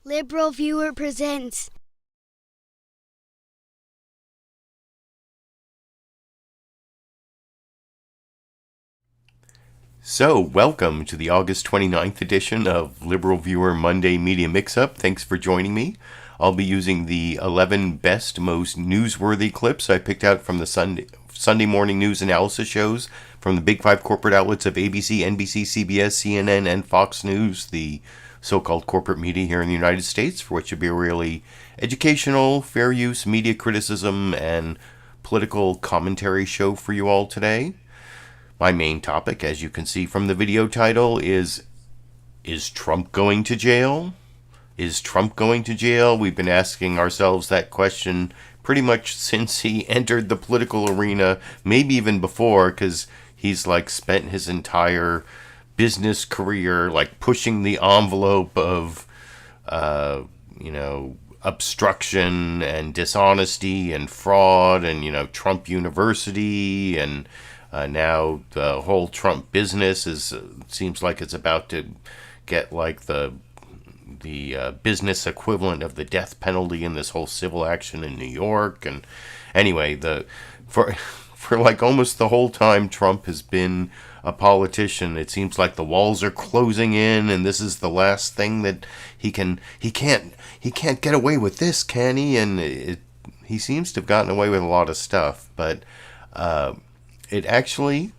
LiberalViewer presents. So, welcome to the August 29th edition of LiberalViewer Monday Media Mixup. Thanks for joining me. I'll be using the 11 best, most newsworthy clips I picked out from the Sunday morning news analysis shows from the big five corporate outlets of ABC, NBC, CBS, CNN, and Fox News, the so-called corporate media here in the United States, for which should be a really educational, fair use, media criticism, and political commentary show for you all today. My main topic, as you can see from the video title, is Trump going to jail? Is Trump going to jail? We've been asking ourselves that question pretty much since he entered the political arena, maybe even before, because he's like spent his entire business career like pushing the envelope of, obstruction and dishonesty and fraud and, Trump University and now the whole Trump business seems like it's about to get like the business equivalent of the death penalty in this whole civil action in New York. And anyway, for like almost the whole time Trump has been a politician, it seems like the walls are closing in, and this is the last thing that he can't get away with this, can he? And he seems to have gotten away with a lot of stuff, but it actually,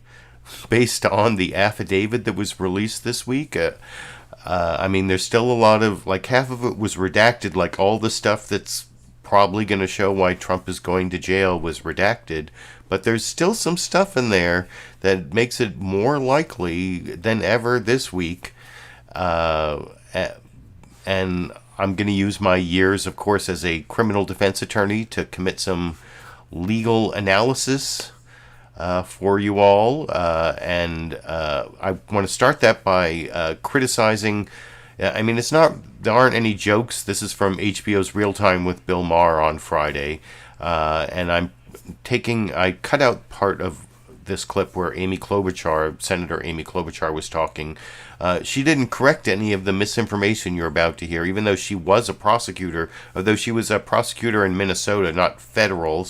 based on the affidavit that was released this week, there's still a lot of, like, half of it was redacted, like all the stuff that's probably going to show why Trump is going to jail was redacted, but there's still some stuff in there that makes it more likely than ever this week, and I'm going to use my years, of course, as a criminal defense attorney to commit some legal analysis for you all, and I want to start that by criticizing. There aren't any jokes. This is from HBO's Real Time with Bill Maher on Friday, and I cut out part of this clip where Senator Amy Klobuchar was talking. She didn't correct any of the misinformation you're about to hear, even though she was a prosecutor, although she was a prosecutor in Minnesota, not federal,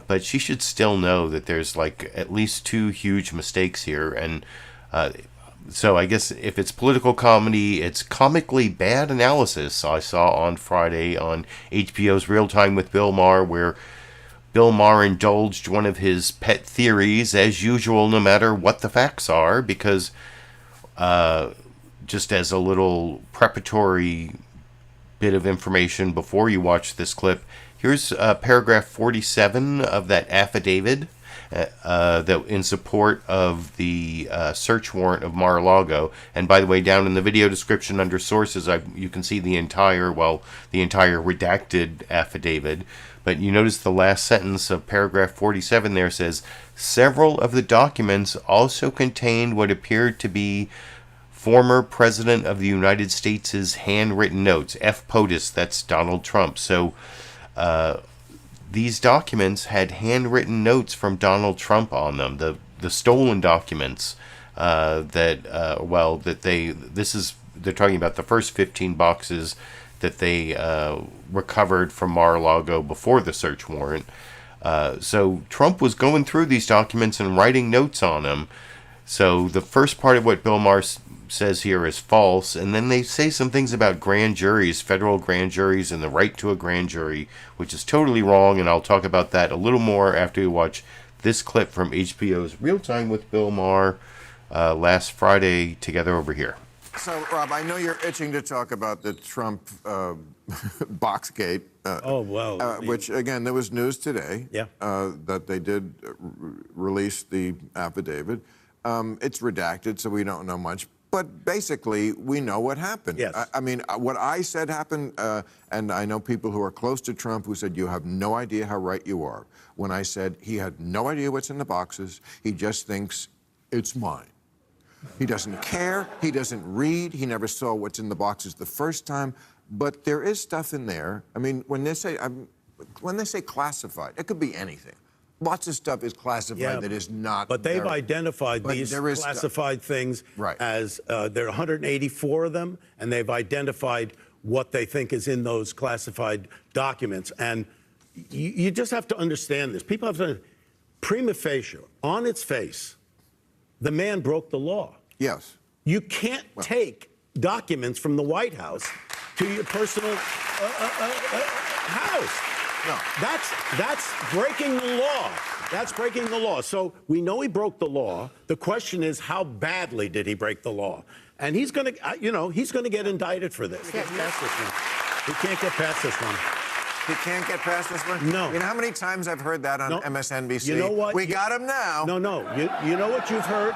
but she should still know that there's like at least two huge mistakes here. And so I guess if it's political comedy, it's comically bad analysis I saw on Friday on HBO's Real Time with Bill Maher, where Bill Maher indulged one of his pet theories, as usual, no matter what the facts are, because just as a little preparatory bit of information before you watch this clip, here's paragraph 47 of that affidavit that in support of the search warrant of Mar-a-Lago. And by the way, down in the video description under sources, you can see the entire redacted affidavit. But you notice the last sentence of paragraph 47 there says, several of the documents also contained what appeared to be former President of the United States' handwritten notes. F. POTUS, that's Donald Trump. So these documents had handwritten notes from Donald Trump on them. The stolen documents they're talking about the first 15 boxes that they recovered from Mar-a-Lago before the search warrant. So Trump was going through these documents and writing notes on them. So the first part of what Bill Maher says here is false, and then they say some things about grand juries, federal grand juries, and the right to a grand jury, which is totally wrong, and I'll talk about that a little more after you watch this clip from HBO's Real Time with Bill Maher last Friday together over here. So, Rob, I know you're itching to talk about the Trump Boxgate. Which, again, there was news today that they did release the affidavit. It's redacted, so we don't know much. But basically, we know what happened. Yes. What I said happened, and I know people who are close to Trump who said, you have no idea how right you are. When I said he had no idea what's in the boxes, he just thinks it's mine. He doesn't care. He doesn't read. He never saw what's in the boxes the first time. But there is stuff in there. I mean, when they say classified, it could be anything. Lots of stuff is classified that is not. But they've identified these classified things as there are 184 of them, and they've identified what they think is in those classified documents. And you just have to understand this. People have to, prima facie, on its face, the man broke the law. Yes. You can't take documents from the White House to your personal house. No. That's breaking the law. That's breaking the law. So we know he broke the law. The question is, how badly did he break the law? And he's going to, he's going to get indicted for this. He can't get past this one. He can't get past this one? No. You know how many times I've heard that on MSNBC? You know what? We got him now. No. You know what you've heard?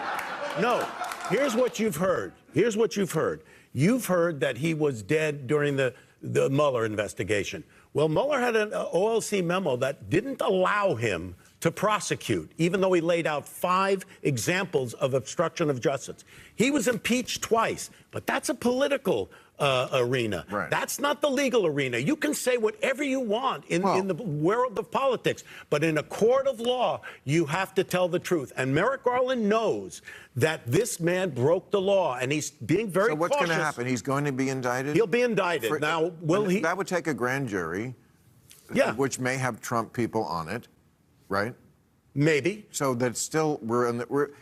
No. Here's what you've heard. Here's what you've heard. You've heard that he was dead during the Mueller investigation. Well, Mueller had an OLC memo that didn't allow him to prosecute, even though he laid out 5 examples of obstruction of justice. He was impeached twice, but that's a political arena. Right. That's not the legal arena. You can say whatever you want in the world of politics, but in a court of law, you have to tell the truth. And Merrick Garland knows that this man broke the law, and he's being very cautious. So what's going to happen? He's going to be indicted? He'll be indicted. Now, will he? That would take a grand jury, which may have Trump people on it, right? Maybe. So that still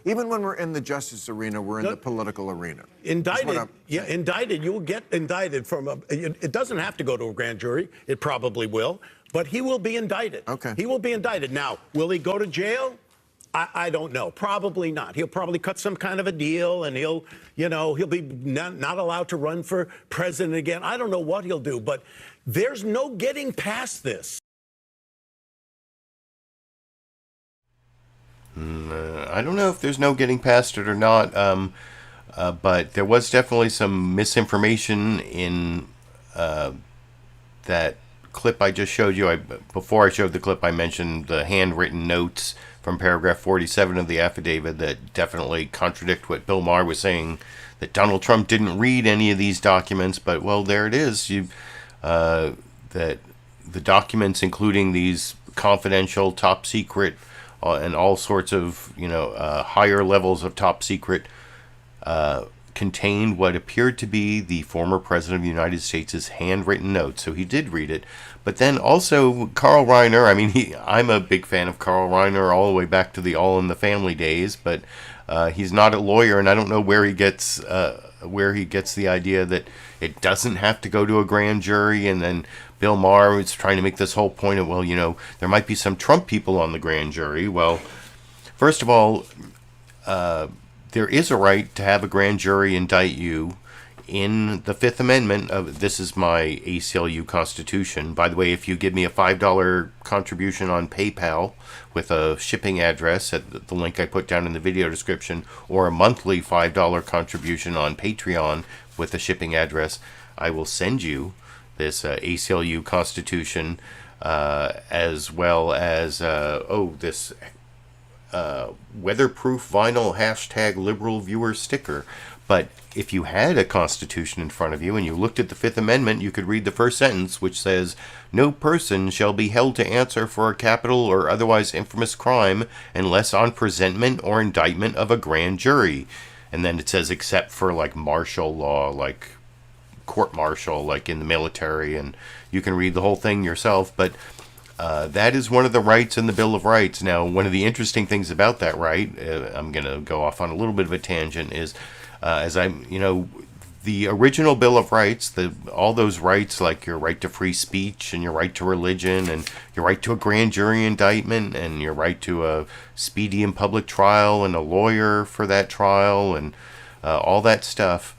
even when we're in the justice arena, we're in the political arena. Indicted. You will get indicted from it doesn't have to go to a grand jury. It probably will, but he will be indicted. Okay. He will be indicted. Now, will he go to jail? I don't know. Probably not. He'll probably cut some kind of a deal, and he'll be not allowed to run for president again. I don't know what he'll do, but there's no getting past this. I don't know if there's no getting past it or not, but there was definitely some misinformation in that clip I just showed you. Before I showed the clip, I mentioned the handwritten notes from paragraph 47 of the affidavit that definitely contradict what Bill Maher was saying, that Donald Trump didn't read any of these documents. But, well, there it is. That the documents, including these confidential, top secret, and all sorts of, higher levels of top secret, contained what appeared to be the former president of the United States' handwritten notes. So he did read it. But then also Carl Reiner, I'm a big fan of Carl Reiner all the way back to the All in the Family days, but he's not a lawyer, and I don't know where he gets the idea that it doesn't have to go to a grand jury. And then Bill Maher is trying to make this whole point of, there might be some Trump people on the grand jury. Well, first of all, there is a right to have a grand jury indict you in the Fifth Amendment of, this is my ACLU Constitution. By the way, if you give me a $5 contribution on PayPal with a shipping address at the link I put down in the video description, or a monthly $5 contribution on Patreon with a shipping address, I will send you this ACLU Constitution, as well as this weatherproof vinyl #LiberalViewer sticker. But if you had a Constitution in front of you and you looked at the Fifth Amendment, you could read the first sentence, which says, "No person shall be held to answer for a capital or otherwise infamous crime unless on presentment or indictment of a grand jury." And then it says, except for like martial law, like court-martial, like in the military, and you can read the whole thing yourself. But that is one of the rights in the Bill of Rights. Now, one of the interesting things about that right, I'm going to go off on a little bit of a tangent, is the original Bill of Rights, all those rights, like your right to free speech and your right to religion and your right to a grand jury indictment and your right to a speedy and public trial and a lawyer for that trial and all that stuff,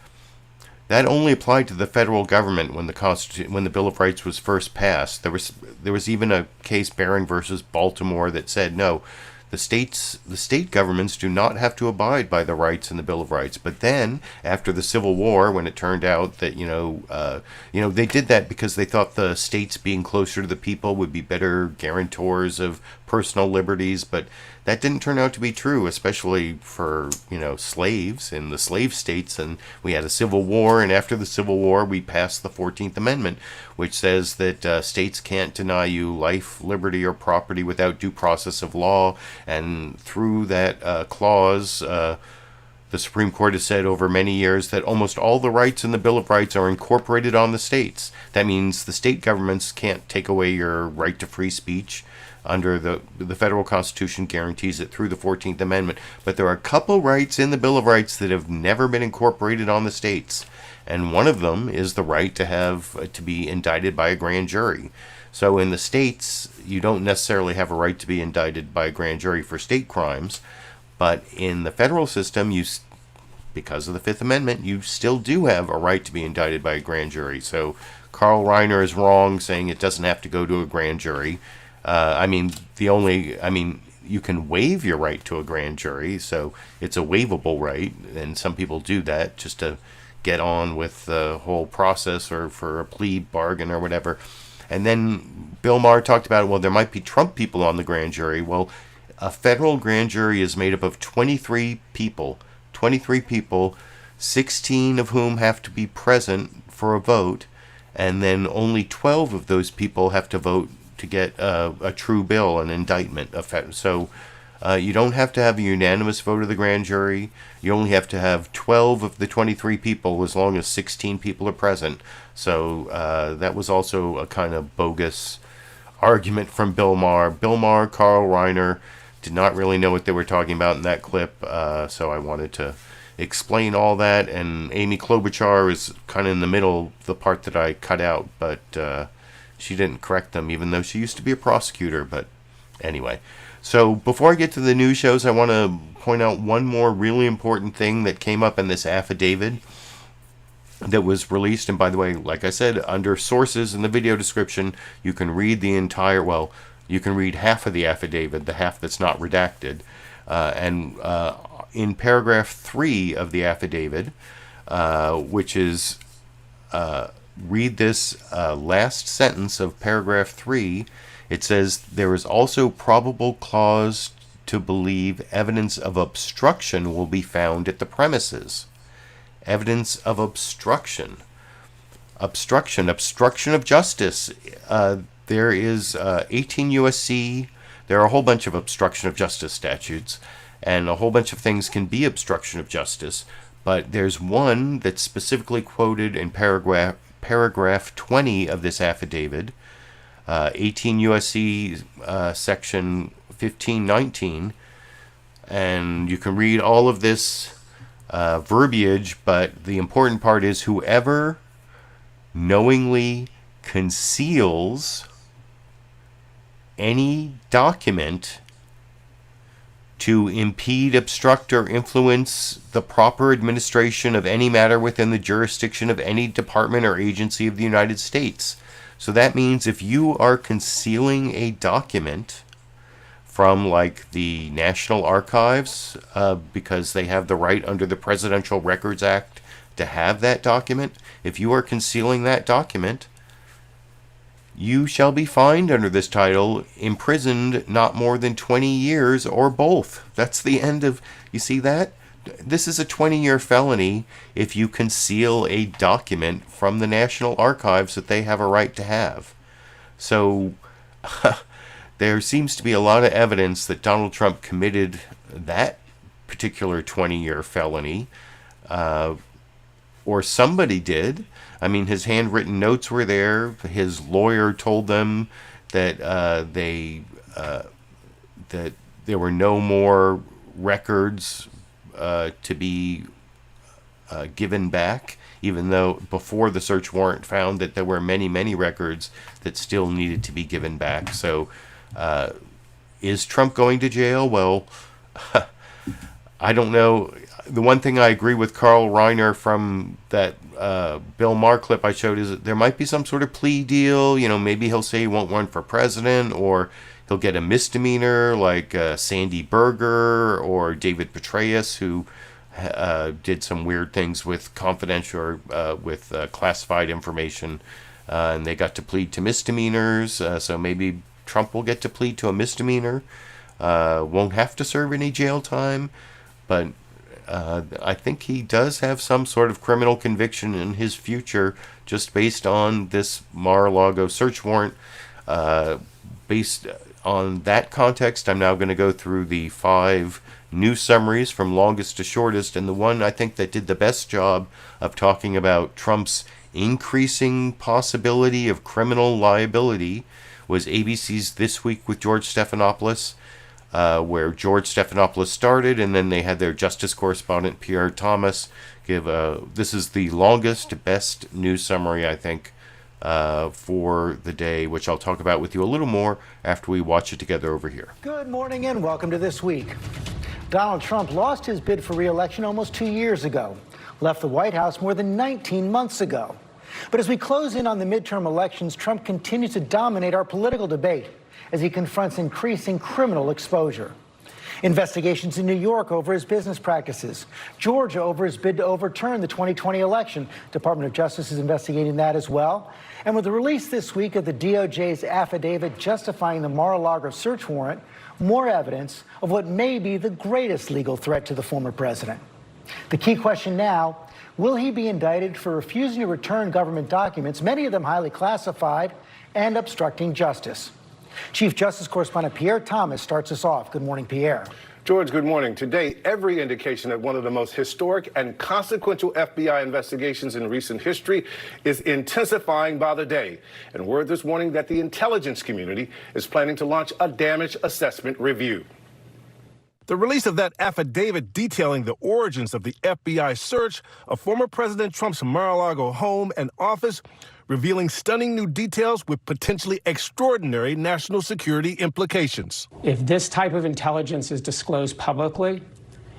that only applied to the federal government when the Bill of Rights was first passed. There was even a case, Barron versus Baltimore, that said no, the state governments do not have to abide by the rights in the Bill of Rights. But then, after the Civil War, when it turned out that they did that because they thought the states being closer to the people would be better guarantors of personal liberties, but that didn't turn out to be true, especially for slaves in the slave states. And we had a civil war, and after the Civil War, we passed the 14th Amendment, which says that states can't deny you life, liberty, or property without due process of law. And through that clause, The Supreme Court has said over many years that almost all the rights in the Bill of Rights are incorporated on the states. That means the state governments can't take away your right to free speech. Under the federal Constitution guarantees it through the 14th Amendment. But there are a couple rights in the Bill of Rights that have never been incorporated on the states. And one of them is the right to be indicted by a grand jury. So in the states, you don't necessarily have a right to be indicted by a grand jury for state crimes. But in the federal system, because of the Fifth Amendment, you still do have a right to be indicted by a grand jury. So Carl Reiner is wrong saying it doesn't have to go to a grand jury. You can waive your right to a grand jury, so it's a waivable right, and some people do that just to get on with the whole process or for a plea bargain or whatever. And then Bill Maher talked about, well, there might be Trump people on the grand jury. Well, a federal grand jury is made up of 23 people, 16 of whom have to be present for a vote, and then only 12 of those people have to vote to get a true bill, an indictment. So you don't have to have a unanimous vote of the grand jury. You only have to have 12 of the 23 people as long as 16 people are present. So that was also a kind of bogus argument from Bill Maher. Bill Maher, Carl Reiner did not really know what they were talking about in that clip, so I wanted to explain all that. And Amy Klobuchar is kind of in the middle, the part that I cut out, but she didn't correct them, even though she used to be a prosecutor. But anyway, so before I get to the news shows, I want to point out one more really important thing that came up in this affidavit that was released. And by the way, like I said, under sources in the video description, you can read the entire, well, you can read half of the affidavit, the half that's not redacted. In paragraph 3 of the affidavit, which is... read this last sentence of paragraph 3. It says, there is also probable cause to believe evidence of obstruction will be found at the premises. Evidence of obstruction. Obstruction of justice. There is 18 U.S.C. There are a whole bunch of obstruction of justice statutes, and a whole bunch of things can be obstruction of justice. But there's one that's specifically quoted in paragraph 20 of this affidavit, 18 U.S.C. section 1519, and you can read all of this verbiage, but the important part is whoever knowingly conceals any document to impede, obstruct, or influence the proper administration of any matter within the jurisdiction of any department or agency of the United States. So that means if you are concealing a document from, like, the National Archives, because they have the right under the Presidential Records Act to have that document, if you are concealing that document, you shall be fined under this title, imprisoned not more than 20 years or both. That's the end of, you see that? This is a 20-year felony if you conceal a document from the National Archives that they have a right to have. So there seems to be a lot of evidence that Donald Trump committed that particular 20-year felony, or somebody did. I mean, his handwritten notes were there. His lawyer told them that that there were no more records to be given back, even though before the search warrant found that there were many, many records that still needed to be given back. So is Trump going to jail? Well, I don't know. The one thing I agree with Carl Reiner from that Bill Maher clip I showed is that there might be some sort of plea deal. You know, maybe he'll say he won't run for president, or he'll get a misdemeanor like Sandy Berger or David Petraeus, who did some weird things with confidential or with classified information, and they got to plead to misdemeanors. So maybe Trump will get to plead to a misdemeanor. Won't have to serve any jail time, but I think he does have some sort of criminal conviction in his future just based on this Mar-a-Lago search warrant. Based on that context, I'm now going to go through the 5 news summaries from longest to shortest, and the one I think that did the best job of talking about Trump's increasing possibility of criminal liability was ABC's This Week with George Stephanopoulos, where George Stephanopoulos started, and then they had their justice correspondent Pierre Thomas give this is the longest, best news summary, I think, for the day, which I'll talk about with you a little more after we watch it together over here. Good morning and welcome to This Week. Donald Trump lost his bid for re-election almost 2 years ago, left the White House more than 19 months ago. But as we close in on the midterm elections, Trump continues to dominate our political debate as he confronts increasing criminal exposure. Investigations in New York over his business practices. Georgia over his bid to overturn the 2020 election. Department of Justice is investigating that as well. And with the release this week of the DOJ's affidavit justifying the Mar-a-Lago search warrant, more evidence of what may be the greatest legal threat to the former president. The key question now, will he be indicted for refusing to return government documents, many of them highly classified, and obstructing justice? Chief Justice Correspondent Pierre Thomas starts us off. Good morning, Pierre. George, good morning. Today, every indication that one of the most historic and consequential FBI investigations in recent history is intensifying by the day. And word this morning that the intelligence community is planning to launch a damage assessment review. The release of that affidavit detailing the origins of the FBI search of former President Trump's Mar-a-Lago home and office, revealing stunning new details with potentially extraordinary national security implications. If this type of intelligence is disclosed publicly,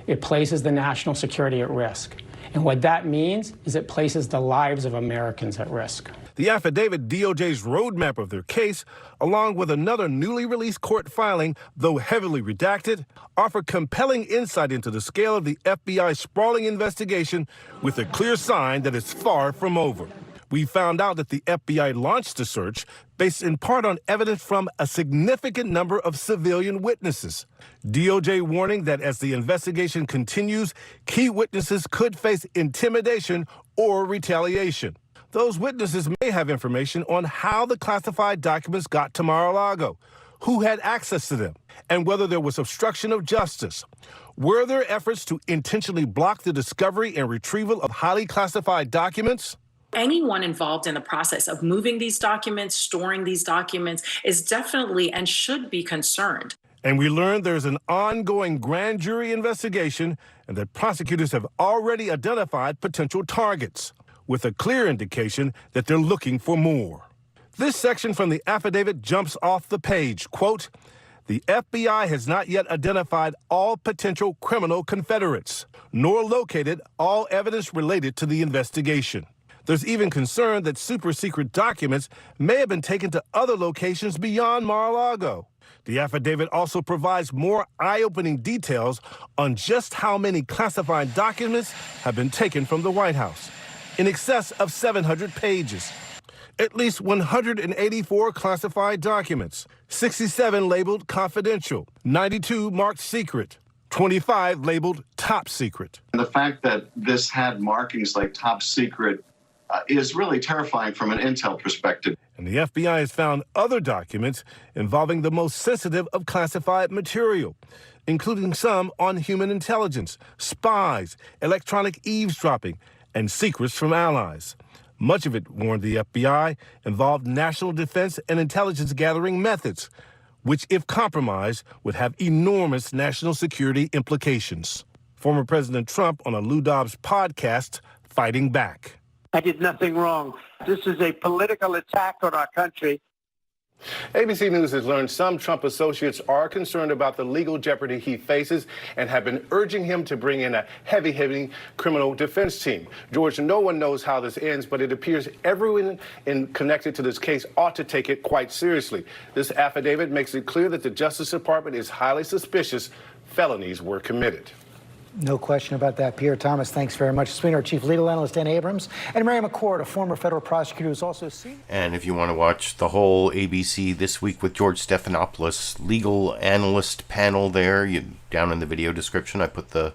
it places the national security at risk. And what that means is it places the lives of Americans at risk. The affidavit, DOJ's roadmap of their case, along with another newly released court filing, though heavily redacted, offer compelling insight into the scale of the FBI's sprawling investigation with a clear sign that it's far from over. We found out that the FBI launched the search based in part on evidence from a significant number of civilian witnesses. DOJ warning that as the investigation continues, key witnesses could face intimidation or retaliation. Those witnesses may have information on how the classified documents got to Mar-a-Lago, who had access to them, and whether there was obstruction of justice. Were there efforts to intentionally block the discovery and retrieval of highly classified documents? Anyone involved in the process of moving these documents, storing these documents, is definitely and should be concerned. And we learned there's an ongoing grand jury investigation and that prosecutors have already identified potential targets, with a clear indication that they're looking for more. This section from the affidavit jumps off the page. Quote, the FBI has not yet identified all potential criminal confederates, nor located all evidence related to the investigation. There's even concern that super secret documents may have been taken to other locations beyond Mar-a-Lago. The affidavit also provides more eye-opening details on just how many classified documents have been taken from the White House, in excess of 700 pages. At least 184 classified documents, 67 labeled confidential, 92 marked secret, 25 labeled top secret. The fact that this had markings like top secret is really terrifying from an intel perspective. And the FBI has found other documents involving the most sensitive of classified material, including some on human intelligence, spies, electronic eavesdropping, and secrets from allies. Much of it, warned the FBI, involved national defense and intelligence gathering methods, which, if compromised, would have enormous national security implications. Former President Trump on a Lou Dobbs podcast, Fighting Back. I did nothing wrong. This is a political attack on our country. ABC News has learned some Trump associates are concerned about the legal jeopardy he faces and have been urging him to bring in a heavy criminal defense team. George, no one knows how this ends, but it appears everyone connected to this case ought to take it quite seriously. This affidavit makes it clear that the Justice Department is highly suspicious felonies were committed. No question about that. Pierre Thomas, thanks very much. Sweeney, our chief legal analyst, Dan Abrams, and Mary McCord, a former federal prosecutor who's also seen. And if you want to watch the whole ABC This Week with George Stephanopoulos legal analyst panel there, down in the video description, I put the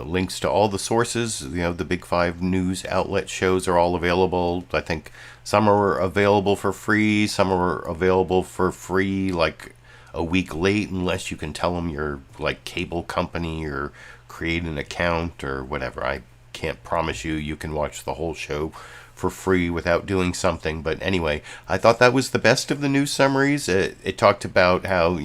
links to all the sources. The big 5 news outlet shows are all available. I think some are available for free, some are available for free, like a week late unless you can tell them your like cable company or create an account or whatever. I can't promise you can watch the whole show for free without doing something. But anyway, I thought that was the best of the news summaries. It talked about how,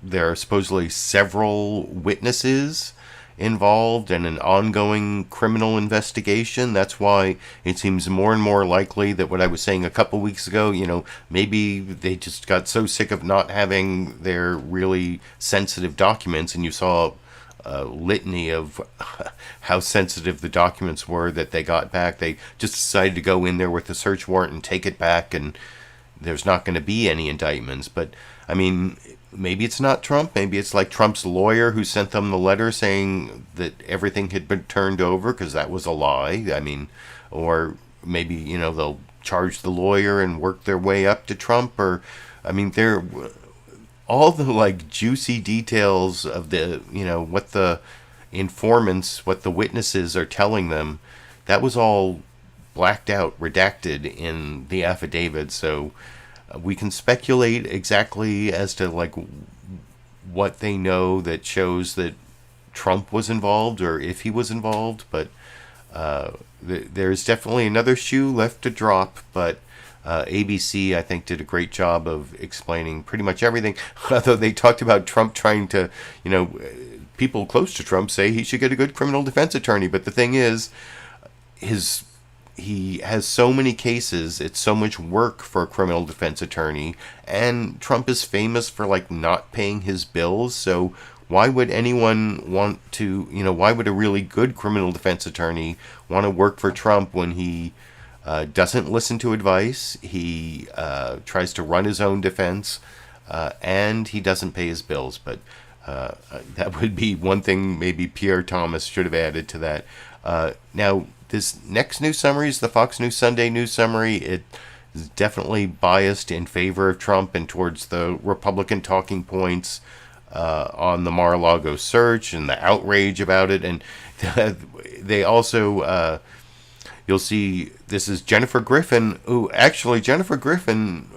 there are supposedly several witnesses involved in an ongoing criminal investigation. That's why it seems more and more likely that what I was saying a couple weeks ago, maybe they just got so sick of not having their really sensitive documents, and you saw a litany of how sensitive the documents were that they got back. They just decided to go in there with a search warrant and take it back, and there's not going to be any indictments. But I mean, maybe it's not Trump. Maybe it's like Trump's lawyer who sent them the letter saying that everything had been turned over, because that was a lie. I mean, or maybe, they'll charge the lawyer and work their way up to Trump. Or, I mean, they're all the like juicy details of the, what the informants, what the witnesses are telling them. That was all blacked out, redacted in the affidavit. So we can speculate exactly as to like what they know that shows that Trump was involved, or if he was involved. But there's definitely another shoe left to drop. But ABC, I think, did a great job of explaining pretty much everything. Although they talked about Trump trying to, people close to Trump say he should get a good criminal defense attorney. But the thing is, he has so many cases, it's so much work for a criminal defense attorney, and Trump is famous for like not paying his bills. So why would anyone want to, why would a really good criminal defense attorney want to work for Trump when he doesn't listen to advice, he tries to run his own defense, and he doesn't pay his bills? But that would be one thing maybe Pierre Thomas should have added to that. Now, this next news summary is the Fox News Sunday news summary. It is definitely biased in favor of Trump and towards the Republican talking points on the Mar-a-Lago search and the outrage about it. And they also, you'll see, this is Jennifer Griffin, who actually, Jennifer Griffin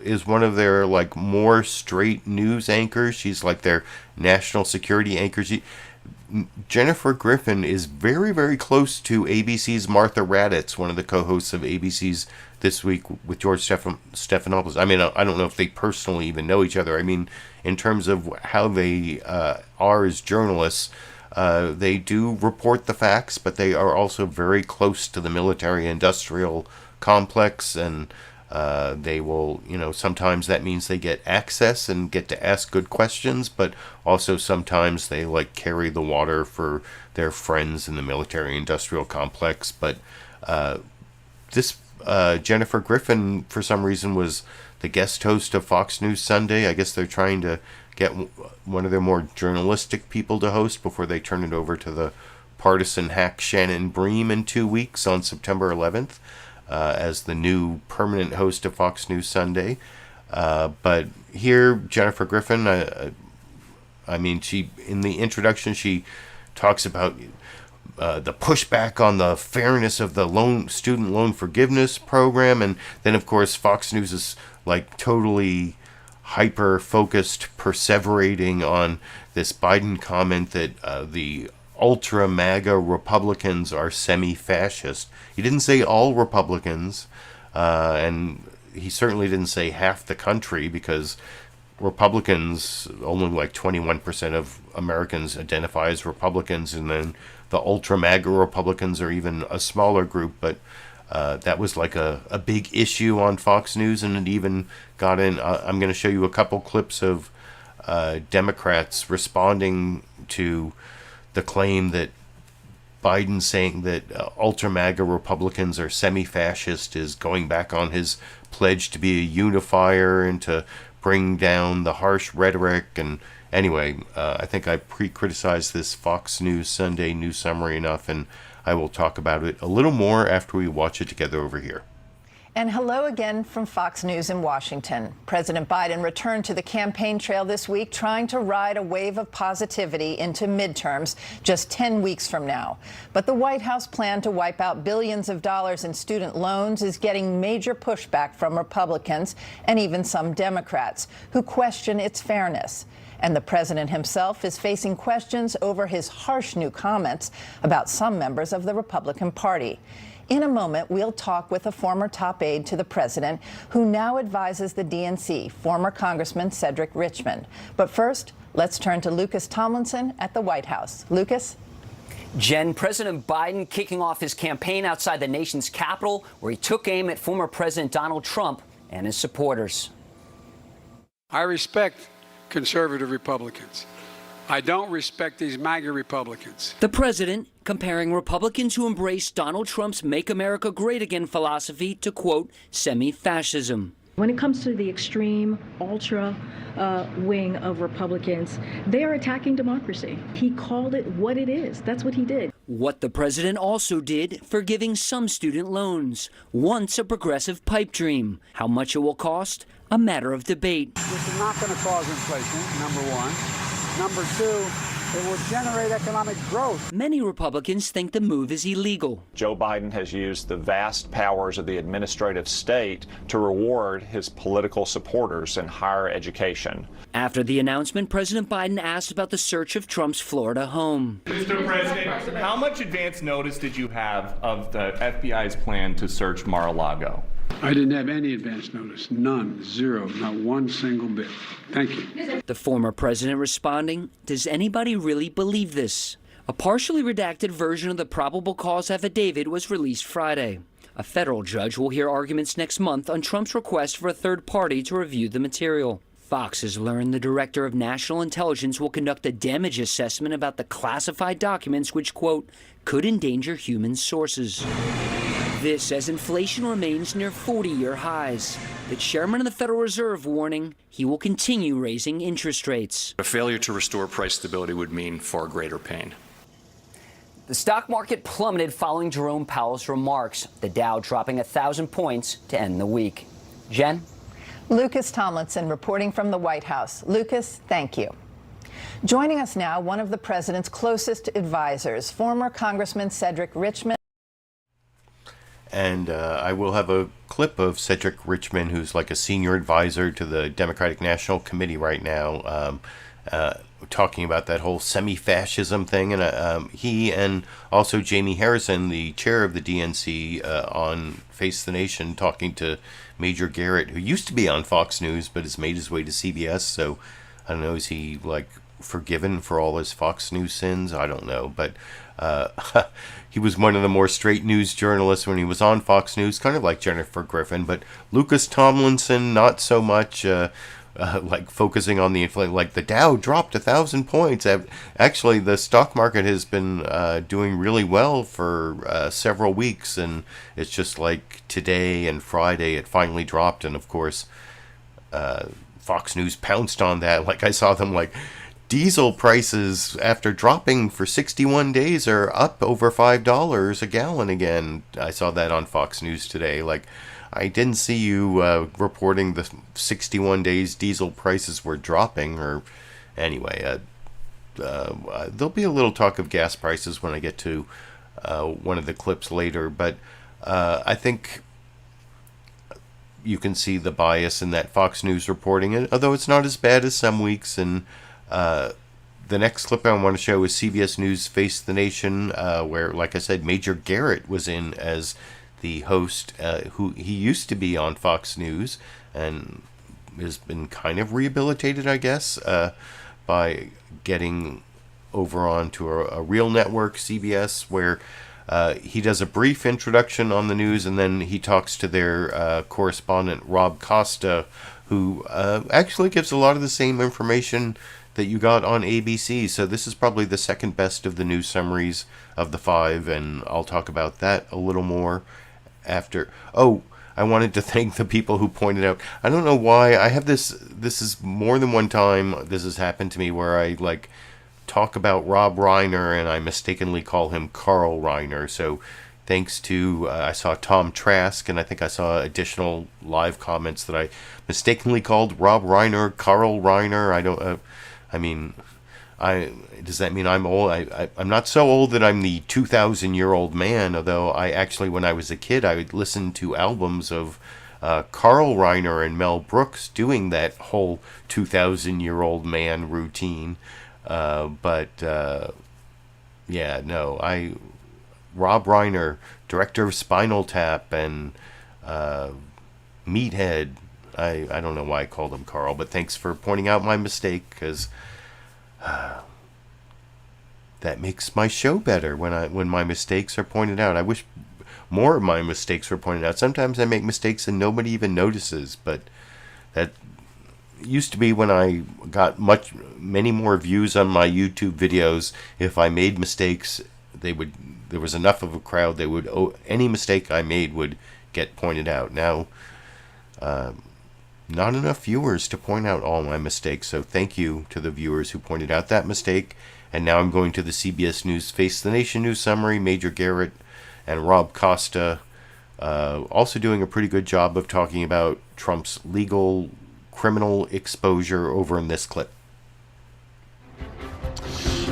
is one of their like more straight news anchors. She's like their national security anchor. Jennifer Griffin is very, very close to ABC's Martha Raddatz, one of the co-hosts of ABC's This Week with George Stephanopoulos. I mean, I don't know if they personally even know each other. I mean, in terms of how they are as journalists, they do report the facts, but they are also very close to the military-industrial complex, and they will, sometimes that means they get access and get to ask good questions, but also sometimes they like carry the water for their friends in the military-industrial complex. But this Jennifer Griffin, for some reason, was the guest host of Fox News Sunday. I guess they're trying to get one of their more journalistic people to host before they turn it over to the partisan hack Shannon Bream in 2 weeks on September 11th. As the new permanent host of Fox News Sunday. But here, Jennifer Griffin, I mean, she, in the introduction, she talks about the pushback on the fairness of the student loan forgiveness program. And then, of course, Fox News is like totally hyper-focused, perseverating on this Biden comment that the ultra MAGA Republicans are semi-fascist. He didn't say all Republicans, and he certainly didn't say half the country, because Republicans, only like 21% of Americans identify as Republicans, and then the ultra MAGA Republicans are even a smaller group. But that was like a big issue on Fox News, and it even got in. I'm going to show you a couple clips of Democrats responding to the claim that Biden saying that ultra MAGA Republicans are semi-fascist is going back on his pledge to be a unifier and to bring down the harsh rhetoric. And anyway, I think I pre-criticized this Fox News Sunday news summary enough, and I will talk about it a little more after we watch it together over here. And hello again from Fox News in Washington. President Biden returned to the campaign trail this week, trying to ride a wave of positivity into midterms just 10 weeks from now. But the White House plan to wipe out billions of dollars in student loans is getting major pushback from Republicans and even some Democrats who question its fairness. And the president himself is facing questions over his harsh new comments about some members of the Republican Party. In a moment, we'll talk with a former top aide to the president who now advises the DNC, former Congressman Cedric Richmond. But first, let's turn to Lucas Tomlinson at the White House. Lucas? Jen, President Biden kicking off his campaign outside the nation's capital, where he took aim at former President Donald Trump and his supporters. I respect conservative Republicans. I don't respect these MAGA Republicans. The president comparing Republicans who embrace Donald Trump's Make America Great Again philosophy to, quote, semi-fascism. When it comes to the extreme, ultra wing of Republicans, they are attacking democracy. He called it what it is. That's what he did. What the president also did, forgiving some student loans. Once a progressive pipe dream. How much it will cost? A matter of debate. This is not going to cause inflation, number one. Number two, it will generate economic growth. Many Republicans think the move is illegal. Joe Biden has used the vast powers of the administrative state to reward his political supporters in higher education. After the announcement, President Biden asked about the search of Trump's Florida home. Mr. President, how much advance notice did you have of the FBI's plan to search Mar-a-Lago? I didn't have any advance notice. None. Zero. Not one single bit. Thank you. The former president responding, does anybody really believe this? A partially redacted version of the probable cause affidavit was released Friday. A federal judge will hear arguments next month on Trump's request for a third party to review the material. Fox has learned the director of national intelligence will conduct a damage assessment about the classified documents which, quote, could endanger human sources. This as inflation remains near 40-year highs. The chairman of the Federal Reserve warning he will continue raising interest rates. A failure to restore price stability would mean far greater pain. The stock market plummeted following Jerome Powell's remarks, the Dow dropping 1,000 points to end the week. Jen? Lucas Tomlinson reporting from the White House. Lucas, thank you. Joining us now, one of the president's closest advisors, former Congressman Cedric Richmond. And I will have a clip of Cedric Richmond, who's like a senior advisor to the Democratic National Committee right now, talking about that whole semi-fascism thing. And he and also Jamie Harrison, the chair of the DNC, on Face the Nation, talking to Major Garret, who used to be on Fox News but has made his way to CBS. So I don't know, is he like forgiven for all his Fox News sins? I don't know. But he was one of the more straight news journalists when he was on Fox News, kind of like Jennifer Griffin. But Lucas Tomlinson, not so much, like focusing on the inflation. Like the Dow dropped 1,000 points. Actually, the stock market has been doing really well for several weeks, and it's just like today and Friday it finally dropped. And of course, Fox News pounced on that. Like I saw them like, diesel prices, after dropping for 61 days, are up over $5 a gallon again. I saw that on Fox News today. Like, I didn't see you reporting the 61 days diesel prices were dropping. Or anyway, there'll be a little talk of gas prices when I get to one of the clips later. But I think you can see the bias in that Fox News reporting, although it's not as bad as some weeks. And the next clip I want to show is CBS News Face the Nation, where, like I said, Major Garret was in as the host, who he used to be on Fox News and has been kind of rehabilitated, I guess, by getting over onto a real network, CBS, where he does a brief introduction on the news, and then he talks to their correspondent, Rob Costa, who actually gives a lot of the same information that you got on ABC. So this is probably the second best of the news summaries of the five, and I'll talk about that a little more after. Oh, I wanted to thank the people who pointed out, I don't know why, I have this is more than one time this has happened to me, where I like talk about Rob Reiner and I mistakenly call him Carl Reiner. So thanks to, I saw Tom Trask, and I think I saw additional live comments that I mistakenly called Rob Reiner, Carl Reiner. Does that mean I'm old? I'm not so old that I'm the 2,000-year-old man, although I actually, when I was a kid, I would listen to albums of Carl Reiner and Mel Brooks doing that whole 2,000-year-old man routine. Rob Reiner, director of Spinal Tap and Meathead. I don't know why I called him Carl, but thanks for pointing out my mistake, because that makes my show better when my mistakes are pointed out. I wish more of my mistakes were pointed out. Sometimes I make mistakes and nobody even notices, but that used to be when I got many more views on my YouTube videos. If I made mistakes, there was enough of a crowd that any mistake I made would get pointed out. Now, not enough viewers to point out all my mistakes, so thank you to the viewers who pointed out that mistake. And now I'm going to the CBS News Face the Nation news summary. Major Garret and Rob Costa also doing a pretty good job of talking about Trump's legal criminal exposure over in this clip.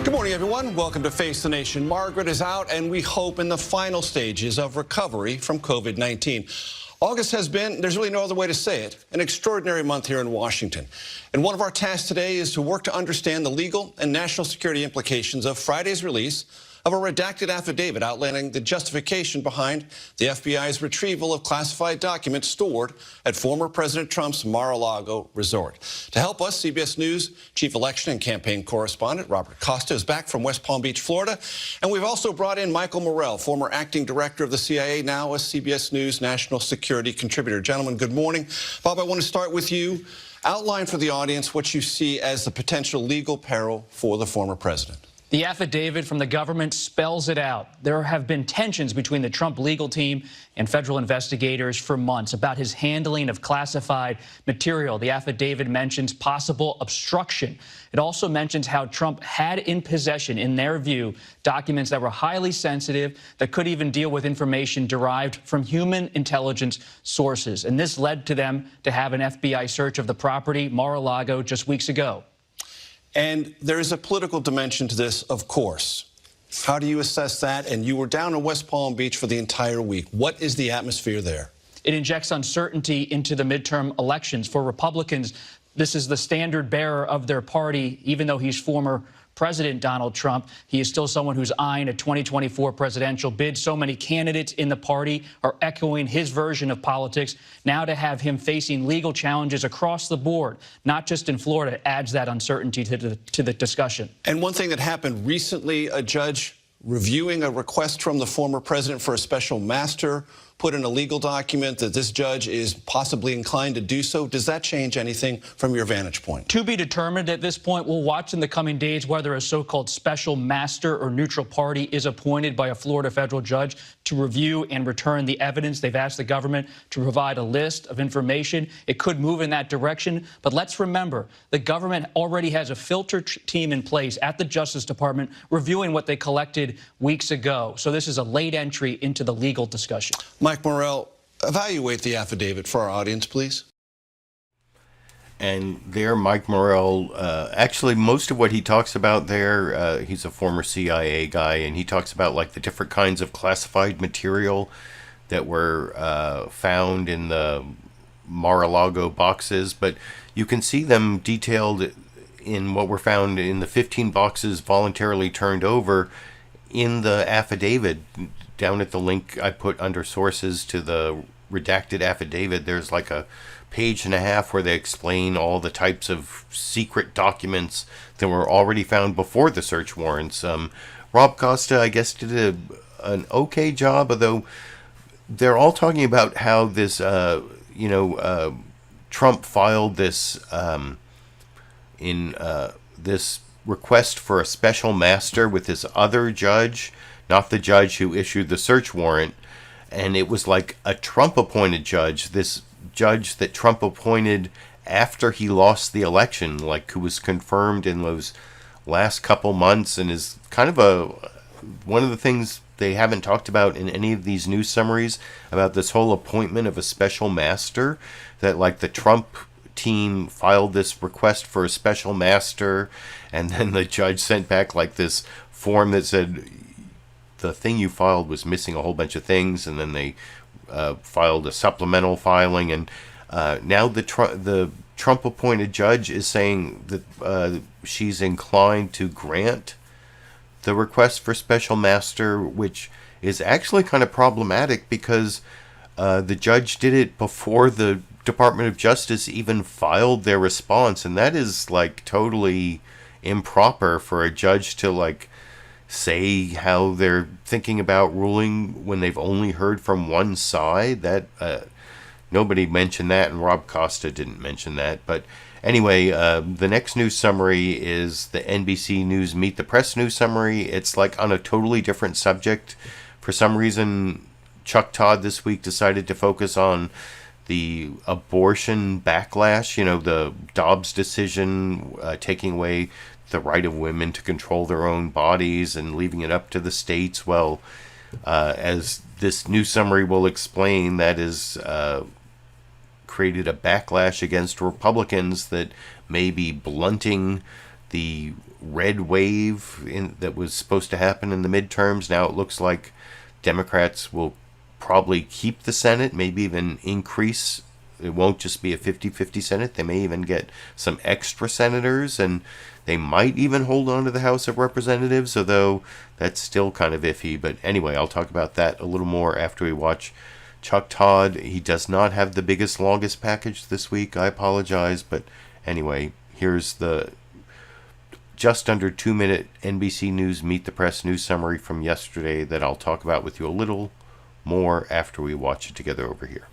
Good morning, everyone. Welcome to Face the Nation. Margaret is out, and we hope in the final stages of recovery from COVID-19. August has been, there's really no other way to say it, an extraordinary month here in Washington. And one of our tasks today is to work to understand the legal and national security implications of Friday's release of a redacted affidavit outlining the justification behind the FBI's retrieval of classified documents stored at former President Trump's Mar-a-Lago resort. To help us, CBS News Chief Election and Campaign Correspondent Robert Costa is back from West Palm Beach, Florida. And we've also brought in Michael Morell, former acting director of the CIA, now a CBS News national security contributor. Gentlemen, good morning. Bob, I want to start with you. Outline for the audience what you see as the potential legal peril for the former president. The affidavit from the government spells it out. There have been tensions between the Trump legal team and federal investigators for months about his handling of classified material. The affidavit mentions possible obstruction. It also mentions how Trump had in possession, in their view, documents that were highly sensitive, that could even deal with information derived from human intelligence sources. And this led to them to have an FBI search of the property, Mar-a-Lago, just weeks ago. And there is a political dimension to this, of course. How do you assess that? And you were down in West Palm Beach for the entire week. What is the atmosphere there? It injects uncertainty into the midterm elections. For Republicans, this is the standard bearer of their party. Even though he's former President Donald Trump, he is still someone who's eyeing a 2024 presidential bid. So many candidates in the party are echoing his version of politics. Now to have him facing legal challenges across the board, not just in Florida, adds that uncertainty to the discussion. And one thing that happened recently, a judge reviewing a request from the former president for a special master put in a legal document that this judge is possibly inclined to do so. Does that change anything from your vantage point? To be determined at this point. We'll watch in the coming days whether a so-called special master or neutral party is appointed by a Florida federal judge to review and return the evidence. They've asked the government to provide a list of information. It could move in that direction. But let's remember, the government already has a filter team in place at the Justice Department reviewing what they collected weeks ago. So this is a late entry into the legal discussion. Mike Morell, evaluate the affidavit for our audience, please. And there, Mike Morell, actually, most of what he talks about there, he's a former CIA guy, and he talks about like the different kinds of classified material that were found in the Mar-a-Lago boxes. But you can see them detailed in what were found in the 15 boxes voluntarily turned over in the affidavit. Down at the link I put under sources to the redacted affidavit, there's like a page and a half where they explain all the types of secret documents that were already found before the search warrants. Rob Costa, I guess, did an okay job, although they're all talking about how this, Trump filed this this request for a special master with this other judge, not the judge who issued the search warrant. And it was like a Trump-appointed judge, this judge that Trump appointed after he lost the election, like who was confirmed in those last couple months, and is kind of one of the things they haven't talked about in any of these news summaries about this whole appointment of a special master, that like the Trump team filed this request for a special master, and then the judge sent back like this form that said the thing you filed was missing a whole bunch of things, and then they filed a supplemental filing, and now the Trump-appointed judge is saying that she's inclined to grant the request for special master, which is actually kind of problematic because the judge did it before the Department of Justice even filed their response, and that is like totally improper for a judge to like say how they're thinking about ruling when they've only heard from one side. That nobody mentioned that, and Rob Costa didn't mention that. But anyway, the next news summary is the NBC News Meet the Press news summary. It's like on a totally different subject. For some reason, Chuck Todd this week decided to focus on the abortion backlash, you know, the Dobbs decision taking away the right of women to control their own bodies and leaving it up to the states. Well, as this news summary will explain, that is created a backlash against Republicans that may be blunting the red wave that was supposed to happen in the midterms. Now it looks like Democrats will probably keep the Senate, maybe even increase. It won't just be a 50-50 Senate. They may even get some extra senators, and they might even hold on to the House of Representatives, although that's still kind of iffy. But anyway, I'll talk about that a little more after we watch Chuck Todd. He does not have the biggest, longest package this week. I apologize. But anyway, here's the just under 2-minute NBC News Meet the Press news summary from yesterday that I'll talk about with you a little more after we watch it together over here.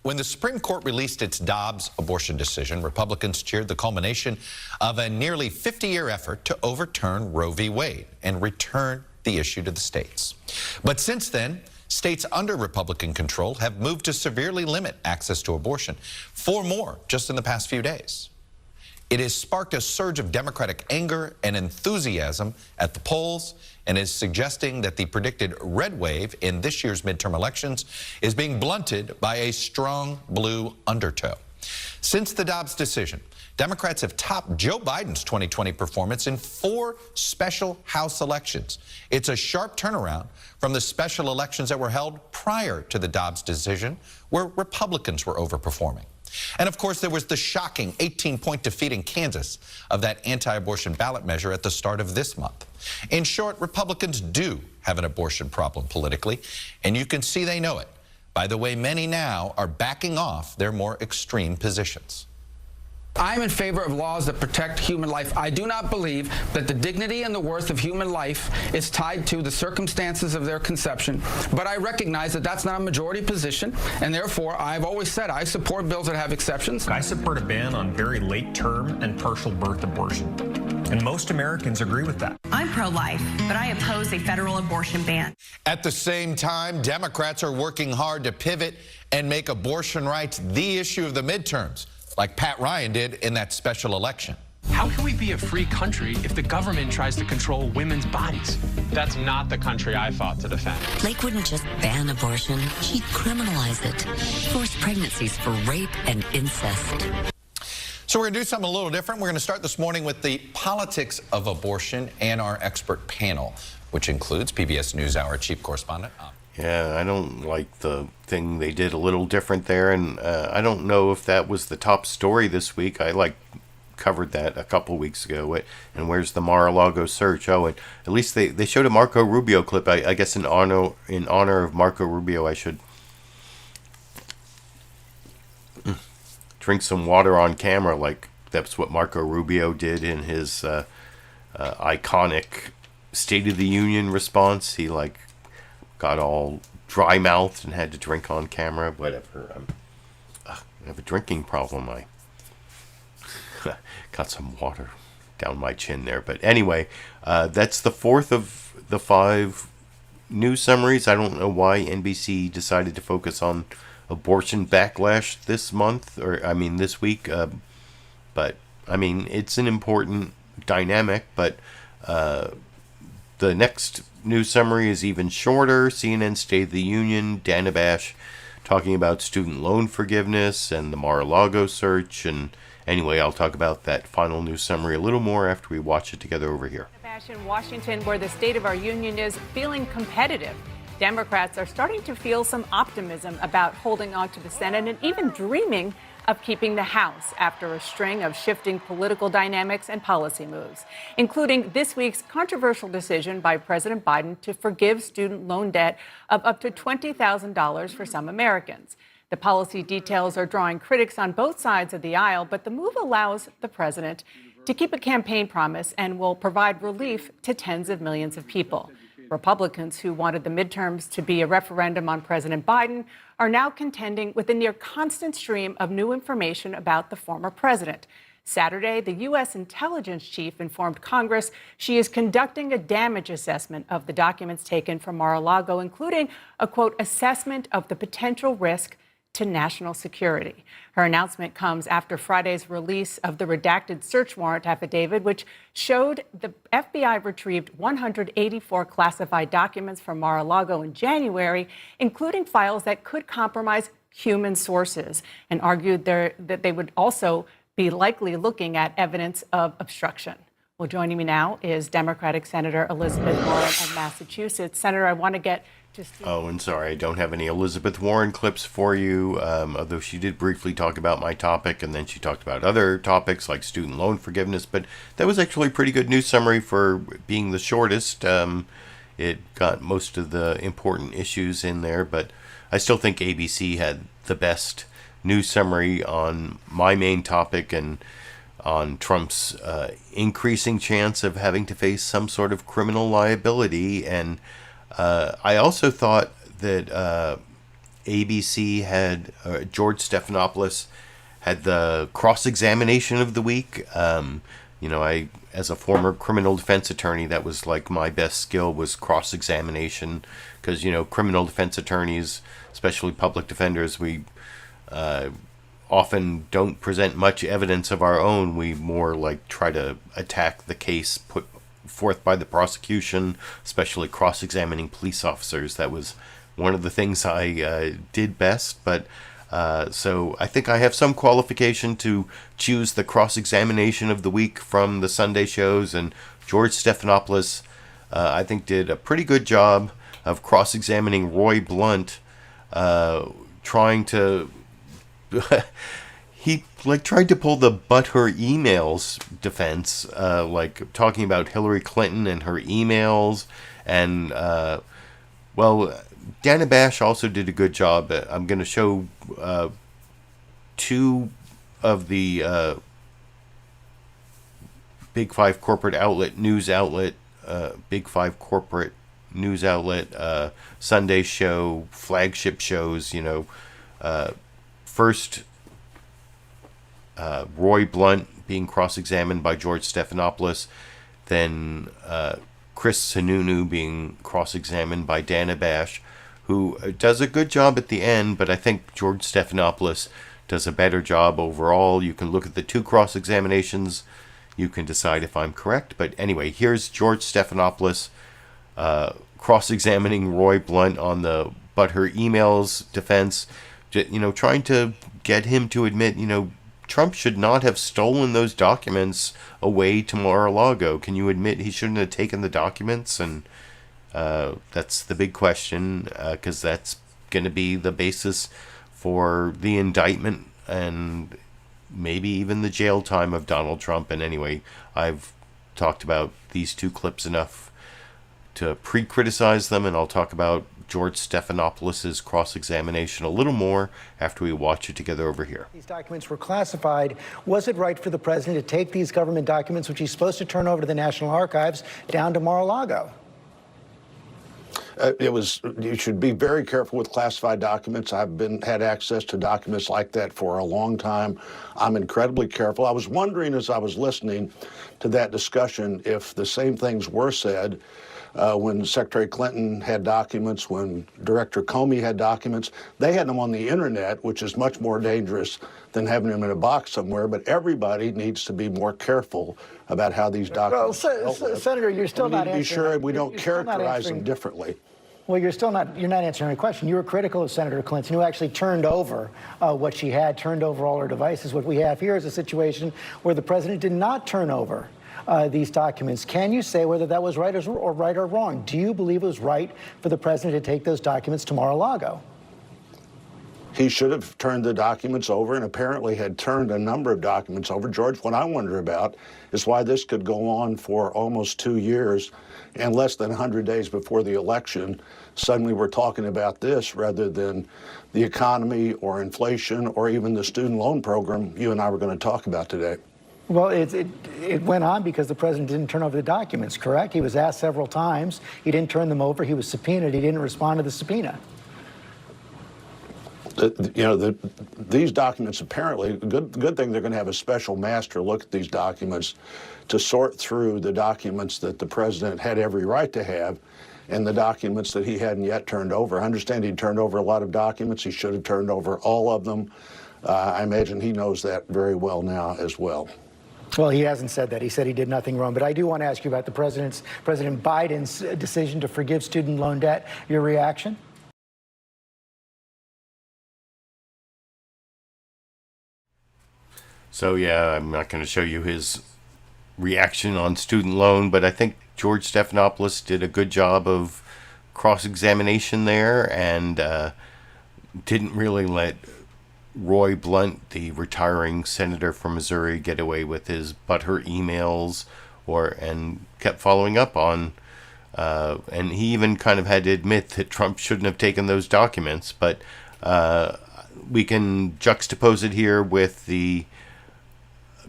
When the Supreme Court released its Dobbs abortion decision, Republicans cheered the culmination of a nearly 50-year effort to overturn Roe v. Wade and return the issue to the states. But since then, states under Republican control have moved to severely limit access to abortion. 4 more just in the past few days. It has sparked a surge of Democratic anger and enthusiasm at the polls, and is suggesting that the predicted red wave in this year's midterm elections is being blunted by a strong blue undertow. Since the Dobbs decision, Democrats have topped Joe Biden's 2020 performance in 4 special House elections. It's a sharp turnaround from the special elections that were held prior to the Dobbs decision, where Republicans were overperforming. And of course, there was the shocking 18-point defeat in Kansas of that anti-abortion ballot measure at the start of this month. In short, Republicans do have an abortion problem politically, and you can see they know it by the way many now are backing off their more extreme positions. I'm in favor of laws that protect human life. I do not believe that the dignity and the worth of human life is tied to the circumstances of their conception. But I recognize that that's not a majority position, and therefore I've always said I support bills that have exceptions. I support a ban on very late-term and partial birth abortion, and most Americans agree with that. I'm pro-life, but I oppose a federal abortion ban. At the same time, Democrats are working hard to pivot and make abortion rights the issue of the midterms, like Pat Ryan did in that special election. How can we be a free country if the government tries to control women's bodies? That's not the country I fought to defend. Blake wouldn't just ban abortion, she'd criminalize it. Forced pregnancies for rape and incest. So we're going to do something a little different. We're going to start this morning with the politics of abortion and our expert panel, which includes PBS NewsHour chief correspondent. Yeah, I don't like the thing they did a little different there, and I don't know if that was the top story this week. I covered that a couple weeks ago. And where's the Mar-a-Lago search? Oh, and at least they showed a Marco Rubio clip. I guess in honor of Marco Rubio, I should drink some water on camera, like that's what Marco Rubio did in his iconic State of the Union response. He got all dry-mouthed and had to drink on camera. Whatever. I have a drinking problem. I got some water down my chin there. But anyway, that's the 4th of the 5 news summaries. I don't know why NBC decided to focus on abortion backlash this week. But, it's an important dynamic. But The next news summary is even shorter. CNN State of the Union, Dana Bash talking about student loan forgiveness and the Mar-a-Lago search. And anyway, I'll talk about that final news summary a little more after we watch it together over here. In Washington, where the State of our Union is feeling competitive. Democrats are starting to feel some optimism about holding on to the Senate and even dreaming of keeping the House after a string of shifting political dynamics and policy moves, including this week's controversial decision by President Biden to forgive student loan debt of up to $20,000 for some Americans. The policy details are drawing critics on both sides of the aisle, but the move allows the president to keep a campaign promise and will provide relief to tens of millions of people. Republicans who wanted the midterms to be a referendum on President Biden are now contending with a near constant stream of new information about the former president. Saturday, the U.S. intelligence chief informed Congress she is conducting a damage assessment of the documents taken from Mar-a-Lago, including a, quote, assessment of the potential risk to national security. Her announcement comes after Friday's release of the redacted search warrant affidavit, which showed the FBI retrieved 184 classified documents from Mar-a-Lago in January, including files that could compromise human sources, and argued that they would also be likely looking at evidence of obstruction. Well, joining me now is Democratic Senator Elizabeth Warren of Massachusetts. Senator, I want to get Oh, and sorry, I don't have any Elizabeth Warren clips for you, although she did briefly talk about my topic, and then she talked about other topics like student loan forgiveness, but that was actually a pretty good news summary for being the shortest. It got most of the important issues in there, but I still think ABC had the best news summary on my main topic and on Trump's increasing chance of having to face some sort of criminal liability. And I also thought that ABC had George Stephanopoulos had the cross-examination of the week. I, as a former criminal defense attorney, that was like my best skill was cross-examination, because criminal defense attorneys, especially public defenders, we often don't present much evidence of our own. We more like try to attack the case put forth by the prosecution, especially cross-examining police officers. That was one of the things I did best, but so I think I have some qualification to choose the cross-examination of the week from the Sunday shows, and George Stephanopoulos I think did a pretty good job of cross-examining Roy Blunt, trying to he tried to pull the but her emails defense, like talking about Hillary Clinton and her emails. And, Dana Bash also did a good job. I'm going to show two of the Big Five corporate outlet, news outlet, Big Five corporate news outlet, Sunday show, flagship shows, first, Roy Blunt being cross-examined by George Stephanopoulos, then Chris Sununu being cross-examined by Dana Bash, who does a good job at the end, but I think George Stephanopoulos does a better job overall. You can look at the two cross-examinations. You can decide if I'm correct. But anyway, here's George Stephanopoulos cross-examining Roy Blunt on the but her emails defense, trying to get him to admit, Trump should not have stolen those documents away to Mar-a-Lago. Can you admit he shouldn't have taken the documents? And that's the big question, because that's going to be the basis for the indictment and maybe even the jail time of Donald Trump. And anyway, I've talked about these two clips enough to pre-criticize them, and I'll talk about George Stephanopoulos' cross-examination a little more after we watch it together over here. These documents were classified. Was it right for the president to take these government documents, which he's supposed to turn over to the National Archives, down to Mar-a-Lago? You should be very careful with classified documents. I've had access to documents like that for a long time. I'm incredibly careful. I was wondering as I was listening to that discussion if the same things were said when Secretary Clinton had documents, when Director Comey had documents. They had them on the internet, which is much more dangerous than having them in a box somewhere, but everybody needs to be more careful about how these documents are dealt with. Senator, you're still not answering. We need to be sure we don't characterize them differently. Well, you're not answering the question. You were critical of Senator Clinton, who actually turned over what she had, turned over all her devices. What we have here is a situation where the president did not turn over these documents. Can you say whether that was right or wrong? Do you believe it was right for the president to take those documents to Mar-a-Lago? He should have turned the documents over and apparently had turned a number of documents over. George, what I wonder about is why this could go on for almost 2 years and less than 100 days before the election. Suddenly we're talking about this rather than the economy or inflation or even the student loan program you and I were going to talk about today. Well, it went on because the president didn't turn over the documents, correct? He was asked several times. He didn't turn them over. He was subpoenaed. He didn't respond to the subpoena. These documents apparently, good thing they're going to have a special master look at these documents to sort through the documents that the president had every right to have and the documents that he hadn't yet turned over. I understand he turned over a lot of documents. He should have turned over all of them. I imagine he knows that very well now as well. Well, he hasn't said that. He said he did nothing wrong. But I do want to ask you about President Biden's decision to forgive student loan debt. Your reaction? So, yeah, I'm not going to show you his reaction on student loan, but I think George Stephanopoulos did a good job of cross-examination there and didn't really let Roy Blunt, the retiring senator from Missouri, get away with his butthurt emails and kept following up on, and he even kind of had to admit that Trump shouldn't have taken those documents, but we can juxtapose it here with the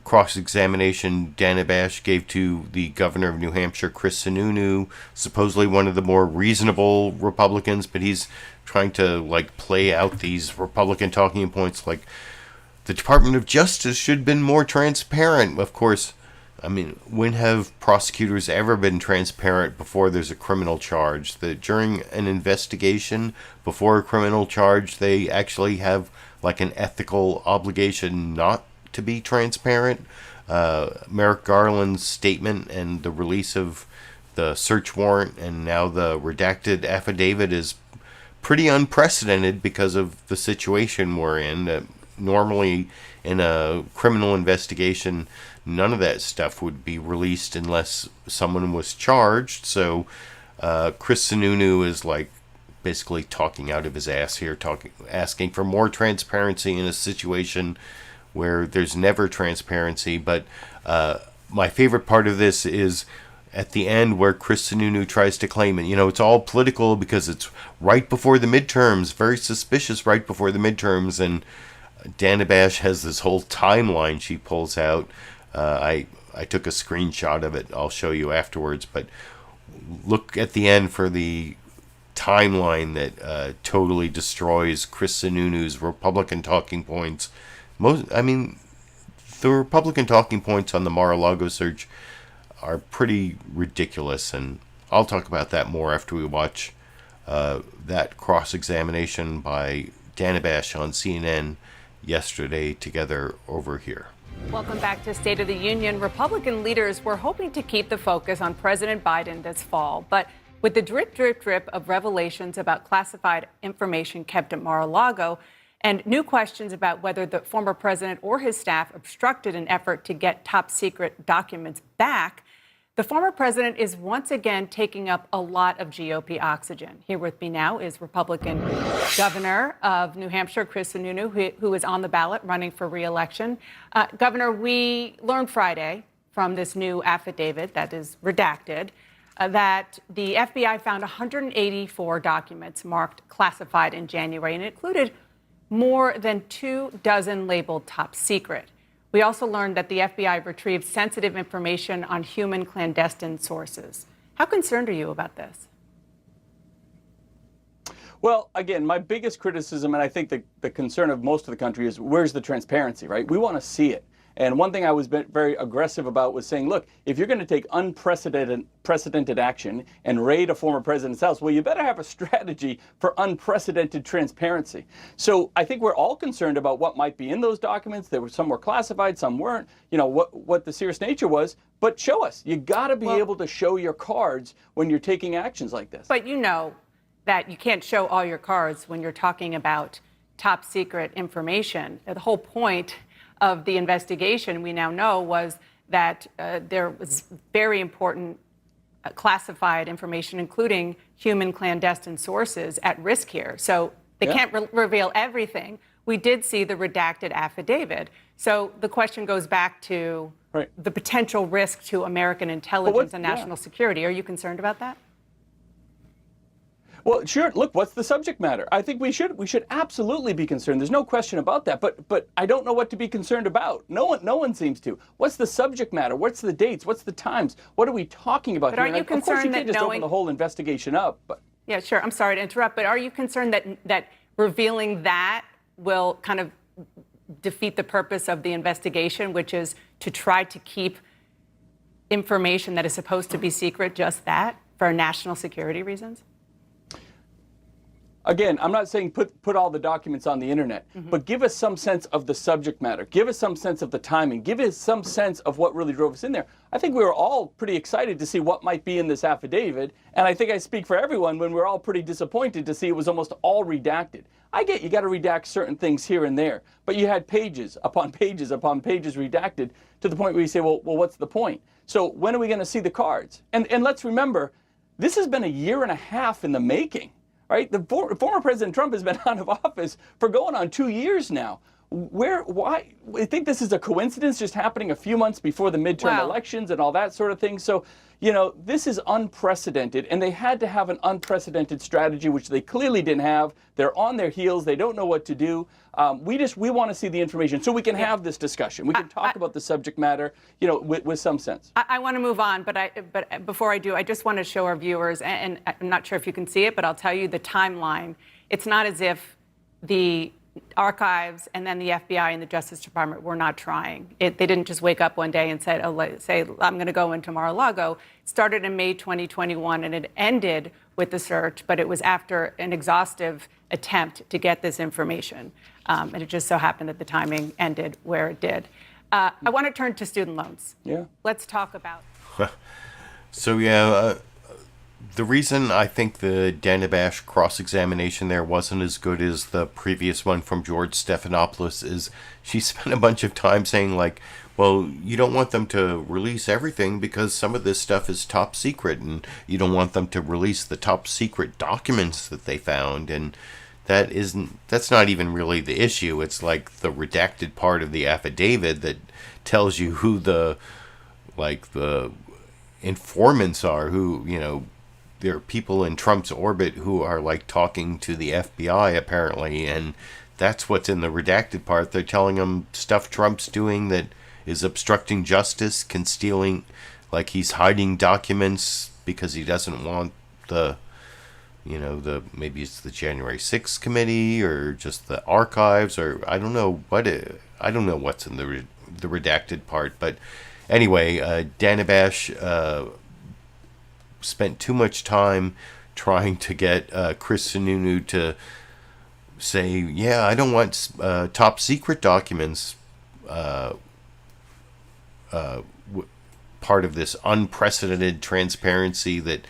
cross-examination Dana Bash gave to the governor of New Hampshire, Chris Sununu, supposedly one of the more reasonable Republicans, but he's trying to play out these Republican talking points like the Department of Justice should have been more transparent. Of course, I mean, when have prosecutors ever been transparent before there's a criminal charge? That during an investigation, before a criminal charge, they actually have an ethical obligation not to be transparent. Merrick Garland's statement and the release of the search warrant and now the redacted affidavit is pretty unprecedented because of the situation we're in. Normally in a criminal investigation, none of that stuff would be released unless someone was charged. So Chris Sununu is basically talking out of his ass here, asking for more transparency in a situation where there's never transparency. But my favorite part of this is at the end where Chris Sununu tries to claim it. It's all political because it's right before the midterms, very suspicious right before the midterms. And Dana Bash has this whole timeline she pulls out. I took a screenshot of it. I'll show you afterwards. But look at the end for the timeline that totally destroys Chris Sununu's Republican talking points. The Republican talking points on the Mar-a-Lago search are pretty ridiculous, and I'll talk about that more after we watch that cross-examination by Dana Bash on CNN yesterday together over here. Welcome back to State of the Union. Republican leaders were hoping to keep the focus on President Biden this fall, but with the drip, drip, drip of revelations about classified information kept at Mar-a-Lago, and new questions about whether the former president or his staff obstructed an effort to get top secret documents back, the former president is once again taking up a lot of GOP oxygen. Here with me now is Republican Governor of New Hampshire, Chris Sununu, who is on the ballot running for re-election. Governor, we learned Friday from this new affidavit that is redacted that the FBI found 184 documents marked classified in January, and it included more than 24 labeled top secret. We also learned that the FBI retrieved sensitive information on human clandestine sources. How concerned are you about this? Well, again, my biggest criticism, and I think the concern of most of the country, is where's the transparency, right? We want to see it. And one thing I was very aggressive about was saying, look, if you're going to take unprecedented action and raid a former president's house, well, you better have a strategy for unprecedented transparency. So I think we're all concerned about what might be in those documents. Some were classified, some weren't, what the serious nature was. But show us. You got to be able to show your cards when you're taking actions like this. But you know that you can't show all your cards when you're talking about top secret information. The whole point of the investigation, we now know, was that there was very important classified information, including human clandestine sources, at risk here. So they can't reveal everything. We did see the redacted affidavit. So the question goes back to the potential risk to American intelligence and national security. Are you concerned about that? Well, sure. Look, what's the subject matter? I think we should absolutely be concerned. There's no question about that. But I don't know what to be concerned about. No one seems to. What's the subject matter? What's the dates? What's the times? What are we talking about but here? Are you of course, you can't just open knowing... the whole investigation up. But yeah, sure. I'm sorry to interrupt, but are you concerned that revealing that will kind of defeat the purpose of the investigation, which is to try to keep information that is supposed to be secret just that for national security reasons? Again, I'm not saying put all the documents on the internet, but give us some sense of the subject matter. Give us some sense of the timing. Give us some sense of what really drove us in there. I think we were all pretty excited to see what might be in this affidavit, and I think I speak for everyone when we're all pretty disappointed to see it was almost all redacted. I get you got to redact certain things here and there, but you had pages upon pages upon pages redacted to the point where you say, well, what's the point? So when are we going to see the cards? And let's remember, this has been a year and a half in the making. Right? The former President Trump has been out of office for going on 2 years now. Why? I think this is a coincidence just happening a few months before the midterm elections and all that sort of thing. So, this is unprecedented, and they had to have an unprecedented strategy, which they clearly didn't have. They're on their heels. They don't know what to do. We want to see the information so we can have this discussion. We can talk about the subject matter, with some sense. I want to move on, but before I do, I just want to show our viewers, and I'm not sure if you can see it, but I'll tell you the timeline. It's not as if the archives and then the FBI and the Justice Department were not trying. They didn't just wake up one day and say, I'm going to go into Mar-a-Lago. It started in May 2021, and it ended with the search, but it was after an exhaustive attempt to get this information. And it just so happened that the timing ended where it did. I want to turn to student loans. Yeah. Let's talk about... So, the reason I think the Danabash cross-examination there wasn't as good as the previous one from George Stephanopoulos is she spent a bunch of time saying, well, you don't want them to release everything because some of this stuff is top secret, and you don't want them to release the top secret documents that they found, and that's not even really the issue. It's like the redacted part of the affidavit that tells you who the informants are, who, there are people in Trump's orbit who are talking to the FBI apparently, and that's what's in the redacted part. They're telling them stuff Trump's doing that is obstructing justice, concealing, he's hiding documents because he doesn't want maybe it's the January 6th committee or just the archives, or I don't know what's in the redacted part. But anyway, Danabash spent too much time trying to get Chris Sununu to say, I don't want top secret documents part of this unprecedented transparency that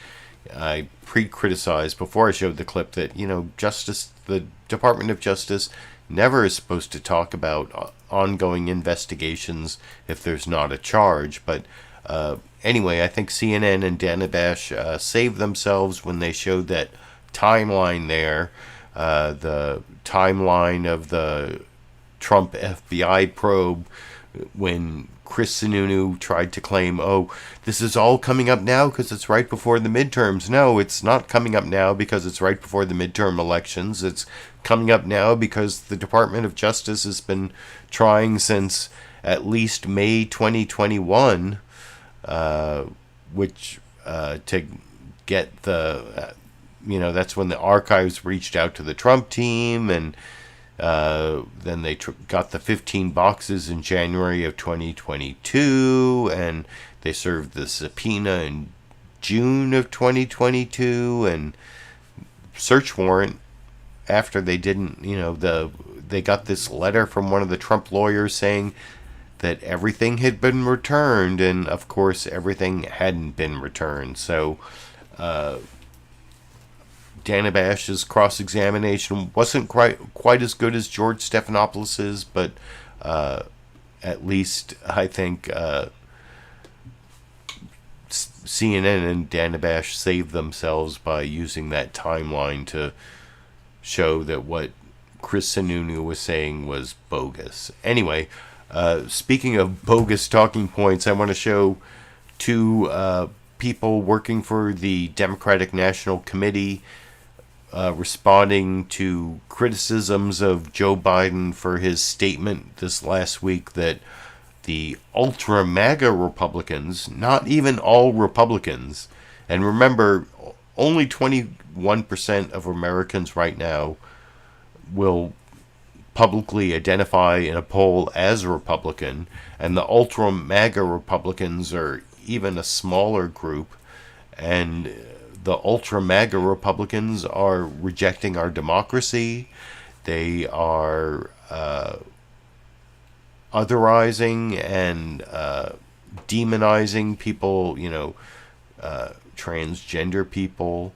I criticized before I showed the clip that, the Department of Justice never is supposed to talk about ongoing investigations if there's not a charge. But anyway, I think CNN and Danabash saved themselves when they showed that timeline there, the timeline of the Trump FBI probe when Chris Sununu tried to claim, this is all coming up now because it's right before the midterms. No, it's not coming up now because it's right before the midterm elections. It's coming up now because the Department of Justice has been trying since at least May 2021, which to get the, that's when the archives reached out to the Trump team, and Then they got the 15 boxes in January of 2022, and they served the subpoena in June of 2022, and search warrant after they didn't, they got this letter from one of the Trump lawyers saying that everything had been returned, and of course everything hadn't been returned. So Dana Bash's cross-examination wasn't quite as good as George Stephanopoulos', but at least I think CNN and Dana Bash saved themselves by using that timeline to show that what Chris Sununu was saying was bogus. Anyway, speaking of bogus talking points, I want to show two people working for the Democratic National Committee responding to criticisms of Joe Biden for his statement this last week that the ultra MAGA Republicans, not even all Republicans, and remember, only 21% of Americans right now will publicly identify in a poll as a Republican, and the ultra MAGA Republicans are even a smaller group, and the ultra MAGA Republicans are rejecting our democracy. They are otherizing and demonizing people, transgender people,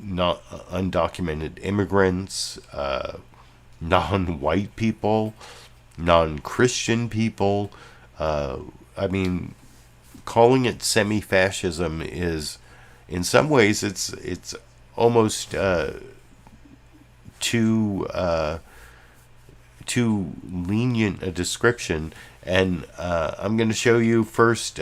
not undocumented immigrants, non-white people, non-Christian people. I mean, calling it semi-fascism is, in some ways, it's almost too lenient a description. And I'm going to show you first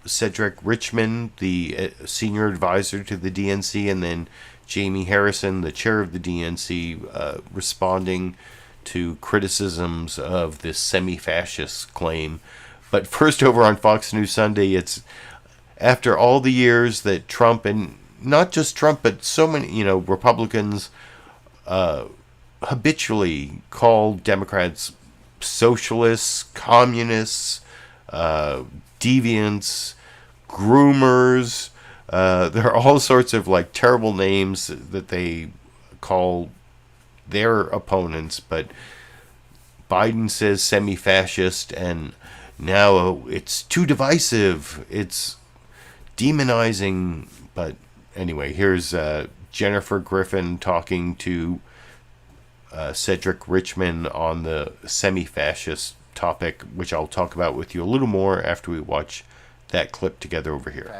Cedric Richmond, the senior advisor to the DNC, and then Jamie Harrison, the chair of the DNC, responding to criticisms of this semi-fascist claim. But first, over on Fox News Sunday, it's after all the years that Trump, and not just Trump, but so many, Republicans habitually call Democrats socialists, communists, deviants, groomers. There are all sorts of terrible names that they call their opponents, but Biden says semi-fascist, and now it's too divisive, it's demonizing. But anyway, here's Jennifer Griffin talking to Cedric Richmond on the semi-fascist topic, which I'll talk about with you a little more after we watch that clip together over here.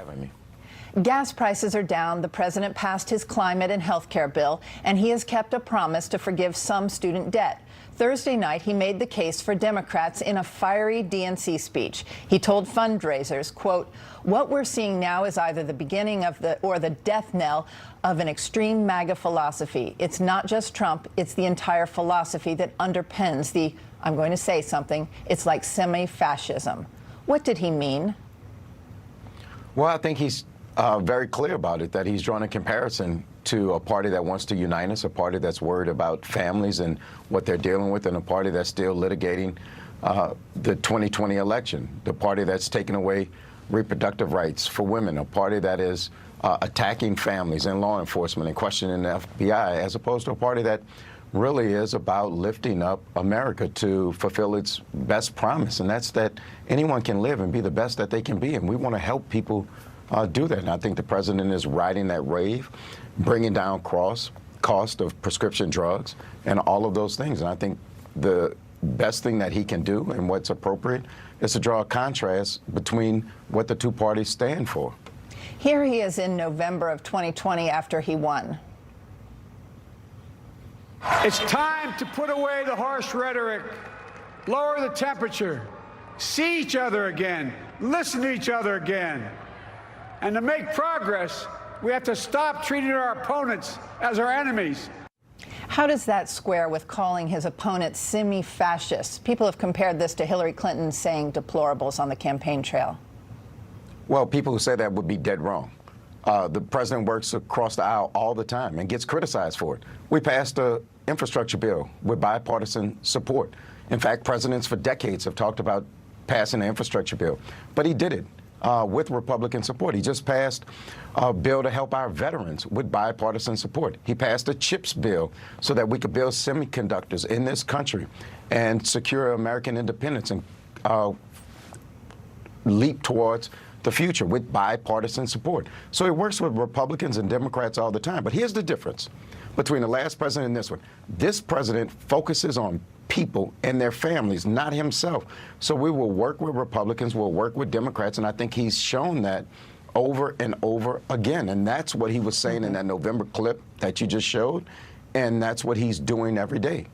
Gas prices are down. The president passed his climate and health care bill, and he has kept a promise to forgive some student debt. Thursday night, he made the case for Democrats in a fiery DNC speech. He told fundraisers, quote, "What we're seeing now is either the beginning of the death knell of an extreme MAGA philosophy. It's not just Trump, it's the entire philosophy that underpins the, I'm going to say something, it's like semi-fascism." What did he mean? Well, I think he's very clear about it, that he's drawn a comparison to a party that wants to unite us, a party that's worried about families and what they're dealing with, and a party that's still litigating the 2020 election, the party that's taking away reproductive rights for women, a party that is attacking families and law enforcement and questioning the FBI, as opposed to a party that really is about lifting up America to fulfill its best promise, and that's that anyone can live and be the best that they can be, and we want to help people do that. And I think the president is riding that wave, bringing down cost of prescription drugs and all of those things. And I think the best thing that he can do and what's appropriate is to draw a contrast between what the two parties stand for. Here he is in November of 2020 after he won. It's time to put away the harsh rhetoric, lower the temperature, see each other again, listen to each other again. And to make progress, we have to stop treating our opponents as our enemies. How does that square with calling his opponents semi-fascists? People have compared this to Hillary Clinton saying deplorables on the campaign trail. Well, people who say that would be dead wrong. The president works across the aisle all the time and gets criticized for it. We passed an infrastructure bill with bipartisan support. In fact, presidents for decades have talked about passing an infrastructure bill, but he did it with Republican support. He just passed a bill to help our veterans with bipartisan support. He passed a CHIPS bill so that we could build semiconductors in this country and secure American independence and leap towards the future with bipartisan support. So he works with Republicans and Democrats all the time. But here's the difference between the last president and this one. This president focuses on people and their families, not himself. So we will work with Republicans, we'll work with Democrats, and I think he's shown that over and over again. And that's what he was saying in that November clip that you just showed, and that's what he's doing every day.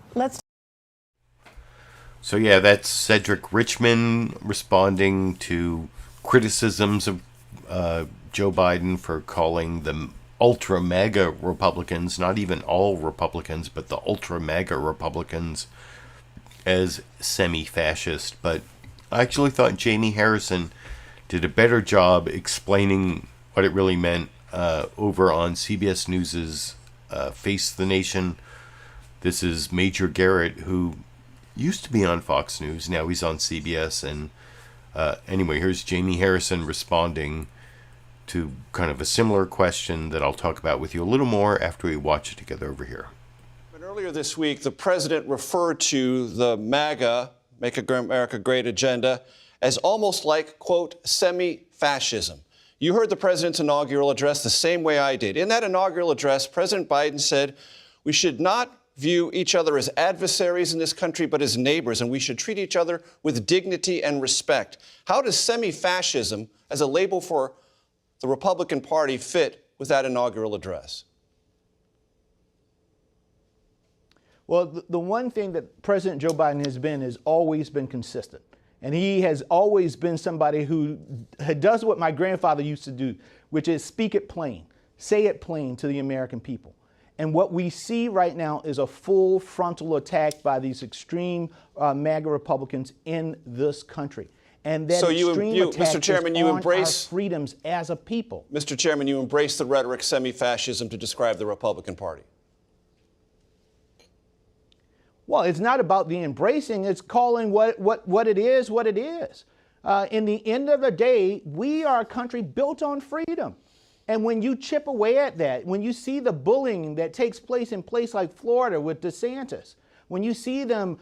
So yeah, that's Cedric Richmond responding to criticisms of Joe Biden for calling the ultra MAGA Republicans, not even all Republicans, but the ultra MAGA Republicans, as semi-fascist. But I actually thought Jamie Harrison did a better job explaining what it really meant over on CBS News's Face the Nation. This is Major Garret, who used to be on Fox News. Now he's on CBS. And anyway, here's Jamie Harrison responding to kind of a similar question that I'll talk about with you a little more after we watch it together over here. Earlier this week, the president referred to the MAGA, Make America Great agenda, as almost like, quote, semi-fascism. You heard the president's inaugural address the same way I did. In that inaugural address, President Biden said, we should not view each other as adversaries in this country, but as neighbors, and we should treat each other with dignity and respect. How does semi-fascism, as a label for the Republican Party, fit with that inaugural address? Well, the one thing that President Joe Biden has always been consistent. And he has always been somebody who does what my grandfather used to do, which is speak it plain, say it plain to the American people. And what we see right now is a full frontal attack by these extreme MAGA Republicans in this country. And that extreme attack Mr. Chairman, is on our freedoms as a people. Mr. Chairman, you embrace the rhetoric semi-fascism to describe the Republican Party. Well, it's not about the embracing, it's calling what it is what it is. In the end of the day, we are a country built on freedom. And when you chip away at that, when you see the bullying that takes place in places like Florida with DeSantis, when you see them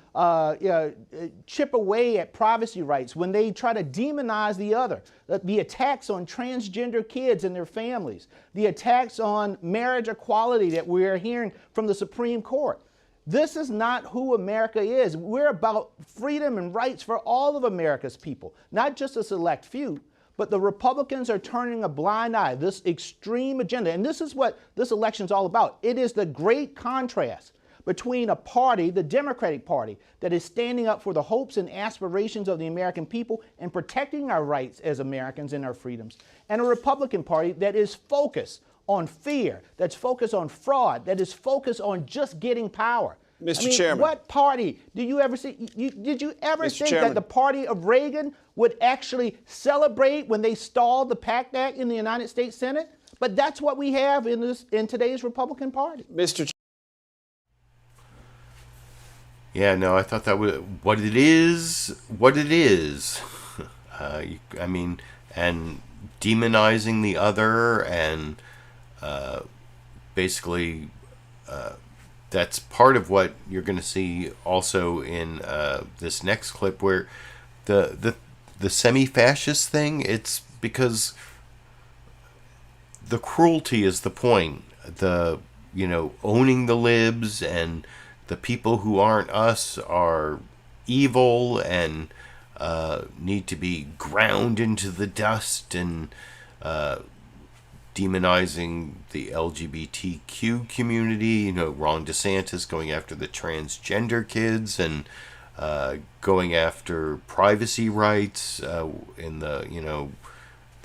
chip away at privacy rights, when they try to demonize the other, the attacks on transgender kids and their families, the attacks on marriage equality that we're hearing from the Supreme Court. This is not who America is. We're about freedom and rights for all of America's people, not just a select few. But the Republicans are turning a blind eye, this extreme agenda. And this is what this election is all about. It is the great contrast between a party, the Democratic Party, that is standing up for the hopes and aspirations of the American people and protecting our rights as Americans and our freedoms, and a Republican Party that is focused on fear, that's focused on fraud, that is focused on just getting power. Mr. Chairman. What party do you ever see? Did you ever think that the party of Reagan would actually celebrate when they stalled the PACT Act in the United States Senate? But that's what we have in today's Republican Party. Mr. Yeah, no, I thought that was what it is. I mean, and demonizing the other, and basically that's part of what you're going to see also in this next clip, where the semi-fascist thing, it's because the cruelty is the point. Owning the libs and the people who aren't us are evil and need to be ground into the dust, and demonizing the LGBTQ community, Ron DeSantis going after the transgender kids and going after privacy rights in the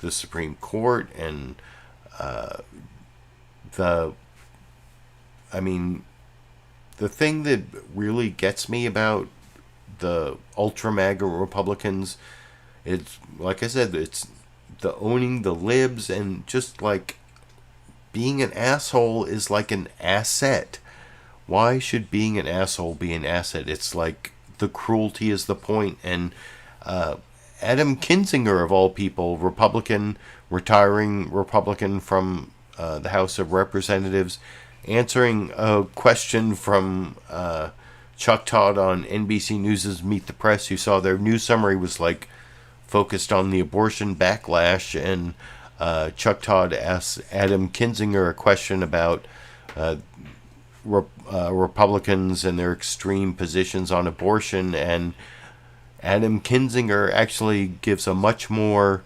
Supreme Court, and the thing that really gets me about the ultra MAGA Republicans, it's like I said, it's the owning the libs, and just like being an asshole is like an asset. Why should being an asshole be an asset? It's like the cruelty is the point. And Adam Kinzinger, of all people, Republican, retiring Republican from the House of Representatives, answering a question from Chuck Todd on NBC News' Meet the Press. You saw their news summary was like focused on the abortion backlash, and Chuck Todd asked Adam Kinzinger a question about Republicans and their extreme positions on abortion, and Adam Kinzinger actually gives a much more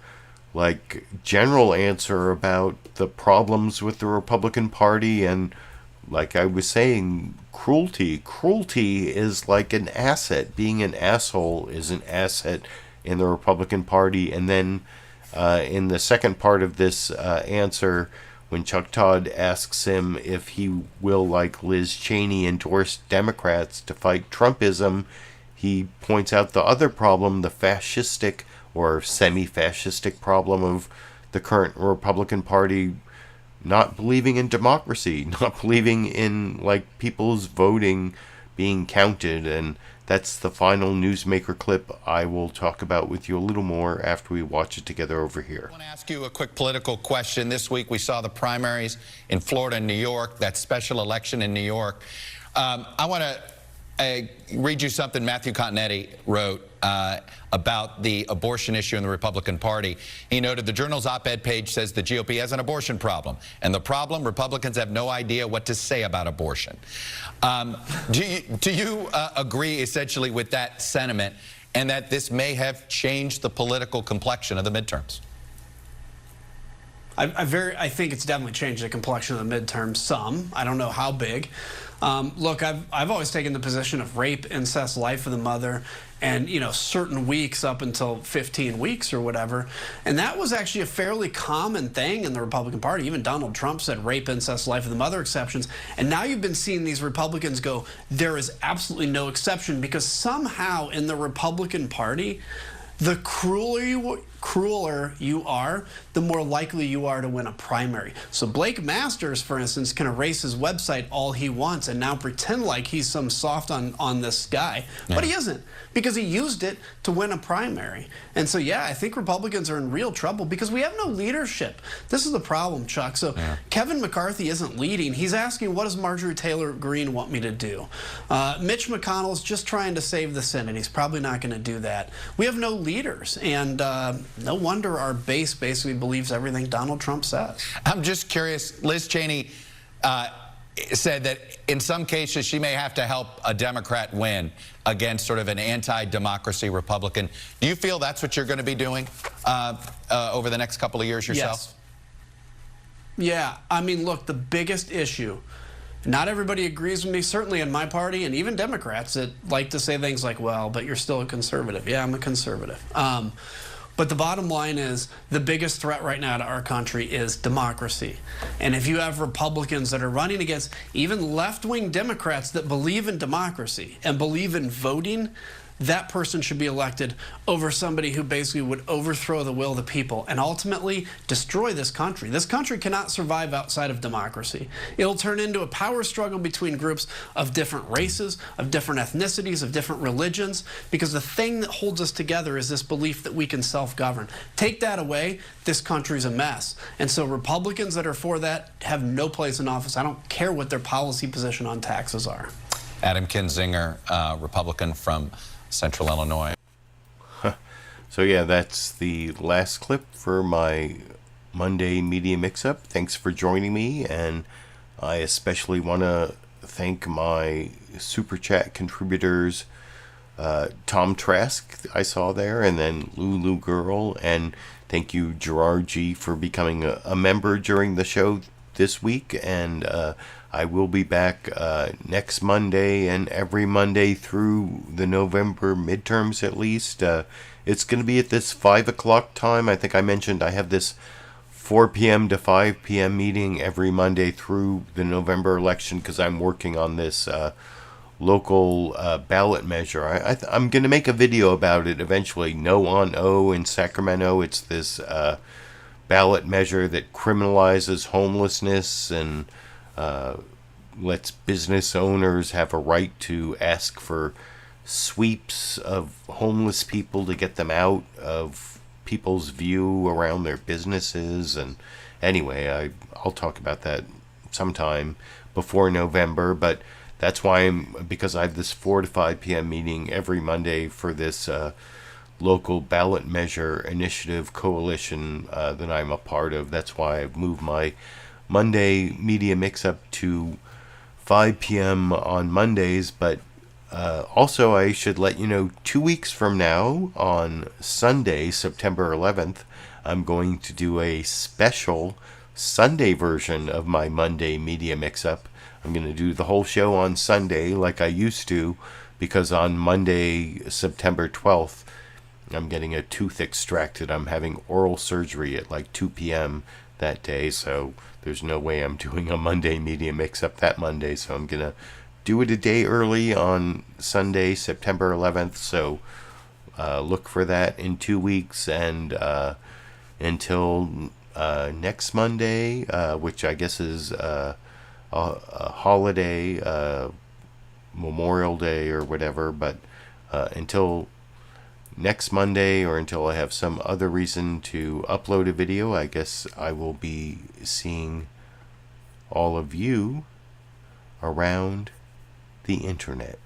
like general answer about the problems with the Republican Party. And like I was saying, cruelty is like an asset. Being an asshole is an asset in the Republican Party. And then in the second part of this answer, when Chuck Todd asks him if he will, like Liz Cheney, endorse Democrats to fight Trumpism, he points out the other problem, the fascistic or semi-fascistic problem of the current Republican Party not believing in democracy, not believing in like people's voting being counted. And that's the final newsmaker clip I will talk about with you a little more after we watch it together over here. I want to ask you a quick political question. This week we saw the primaries in Florida and New York, that special election in New York. I want to read you something Matthew Continetti wrote about the abortion issue in the Republican Party. He noted the Journal's op-ed page says the GOP has an abortion problem, and the problem, Republicans have no idea what to say about abortion. Do you agree essentially with that sentiment, and that this may have changed the political complexion of the midterms? I think it's definitely changed the complexion of the midterms some. I don't know how big. Look, I've always taken the position of rape, incest, life of the mother, and, you know, certain weeks up until 15 weeks or whatever. And that was actually a fairly common thing in the Republican Party. Even Donald Trump said rape, incest, life of the mother exceptions. And now you've been seeing these Republicans go, there is absolutely no exception, because somehow in the Republican Party, the crueler you are, the more likely you are to win a primary. So Blake Masters, for instance, can erase his website all he wants and now pretend like he's some soft on this guy. Yeah. But he isn't, because he used it to win a primary. And so, yeah, I think Republicans are in real trouble because we have no leadership. This is the problem, Chuck. So Kevin McCarthy isn't leading. He's asking, what does Marjorie Taylor Greene want me to do? Mitch McConnell's just trying to save the Senate. He's probably not going to do that. We have no leaders, and no wonder our base basically believes everything Donald Trump says. I'm just curious, Liz Cheney said that in some cases she may have to help a Democrat win against sort of an anti-democracy Republican. Do you feel that's what you're going to be doing over the next couple of years yourself? Yes. Yeah, I mean, look, the biggest issue, not everybody agrees with me, certainly in my party, and even Democrats that like to say things like, well, but you're still a conservative. Yeah, I'm a conservative. But the bottom line is the biggest threat right now to our country is democracy. And if you have Republicans that are running against even left-wing Democrats that believe in democracy and believe in voting, that person should be elected over somebody who basically would overthrow the will of the people and ultimately destroy this country. This country cannot survive outside of democracy. It'll turn into a power struggle between groups of different races, of different ethnicities, of different religions, because the thing that holds us together is this belief that we can self-govern. Take that away, this country's a mess. And so Republicans that are for that have no place in office. I don't care what their policy position on taxes are. Adam Kinzinger, Republican from Central Illinois. So yeah, that's the last clip for my Monday Media Mix-Up. Thanks for joining me, and I especially want to thank my Super Chat contributors, Tom Trask, I saw there, and then Lulu Girl, and thank you, Gerard G, for becoming a member during the show this week, and I will be back next Monday and every Monday through the November midterms at least. It's going to be at this 5 o'clock time. I think I mentioned I have this 4 p.m. to 5 p.m. meeting every Monday through the November election because I'm working on this local ballot measure. I'm going to make a video about it eventually. No on O in Sacramento. It's this ballot measure that criminalizes homelessness and lets business owners have a right to ask for sweeps of homeless people to get them out of people's view around their businesses. And anyway, I'll talk about that sometime before November, but that's why because I have this 4 to 5 p.m. meeting every Monday for this local ballot measure initiative coalition that I'm a part of. That's why I've moved my Monday media mix-up to 5 p.m. on Mondays, but also I should let you know 2 weeks from now on Sunday, September 11th, I'm going to do a special Sunday version of my Monday media mix-up. I'm going to do the whole show on Sunday like I used to, because on Monday, September 12th, I'm getting a tooth extracted. I'm having oral surgery at like 2 p.m. that day, so there's no way I'm doing a Monday media mix-up that Monday, so I'm going to do it a day early on Sunday, September 11th, so look for that in 2 weeks, and until next Monday, which I guess is a holiday, Memorial Day or whatever, but until next Monday, or until I have some other reason to upload a video, I guess I will be seeing all of you around the internet.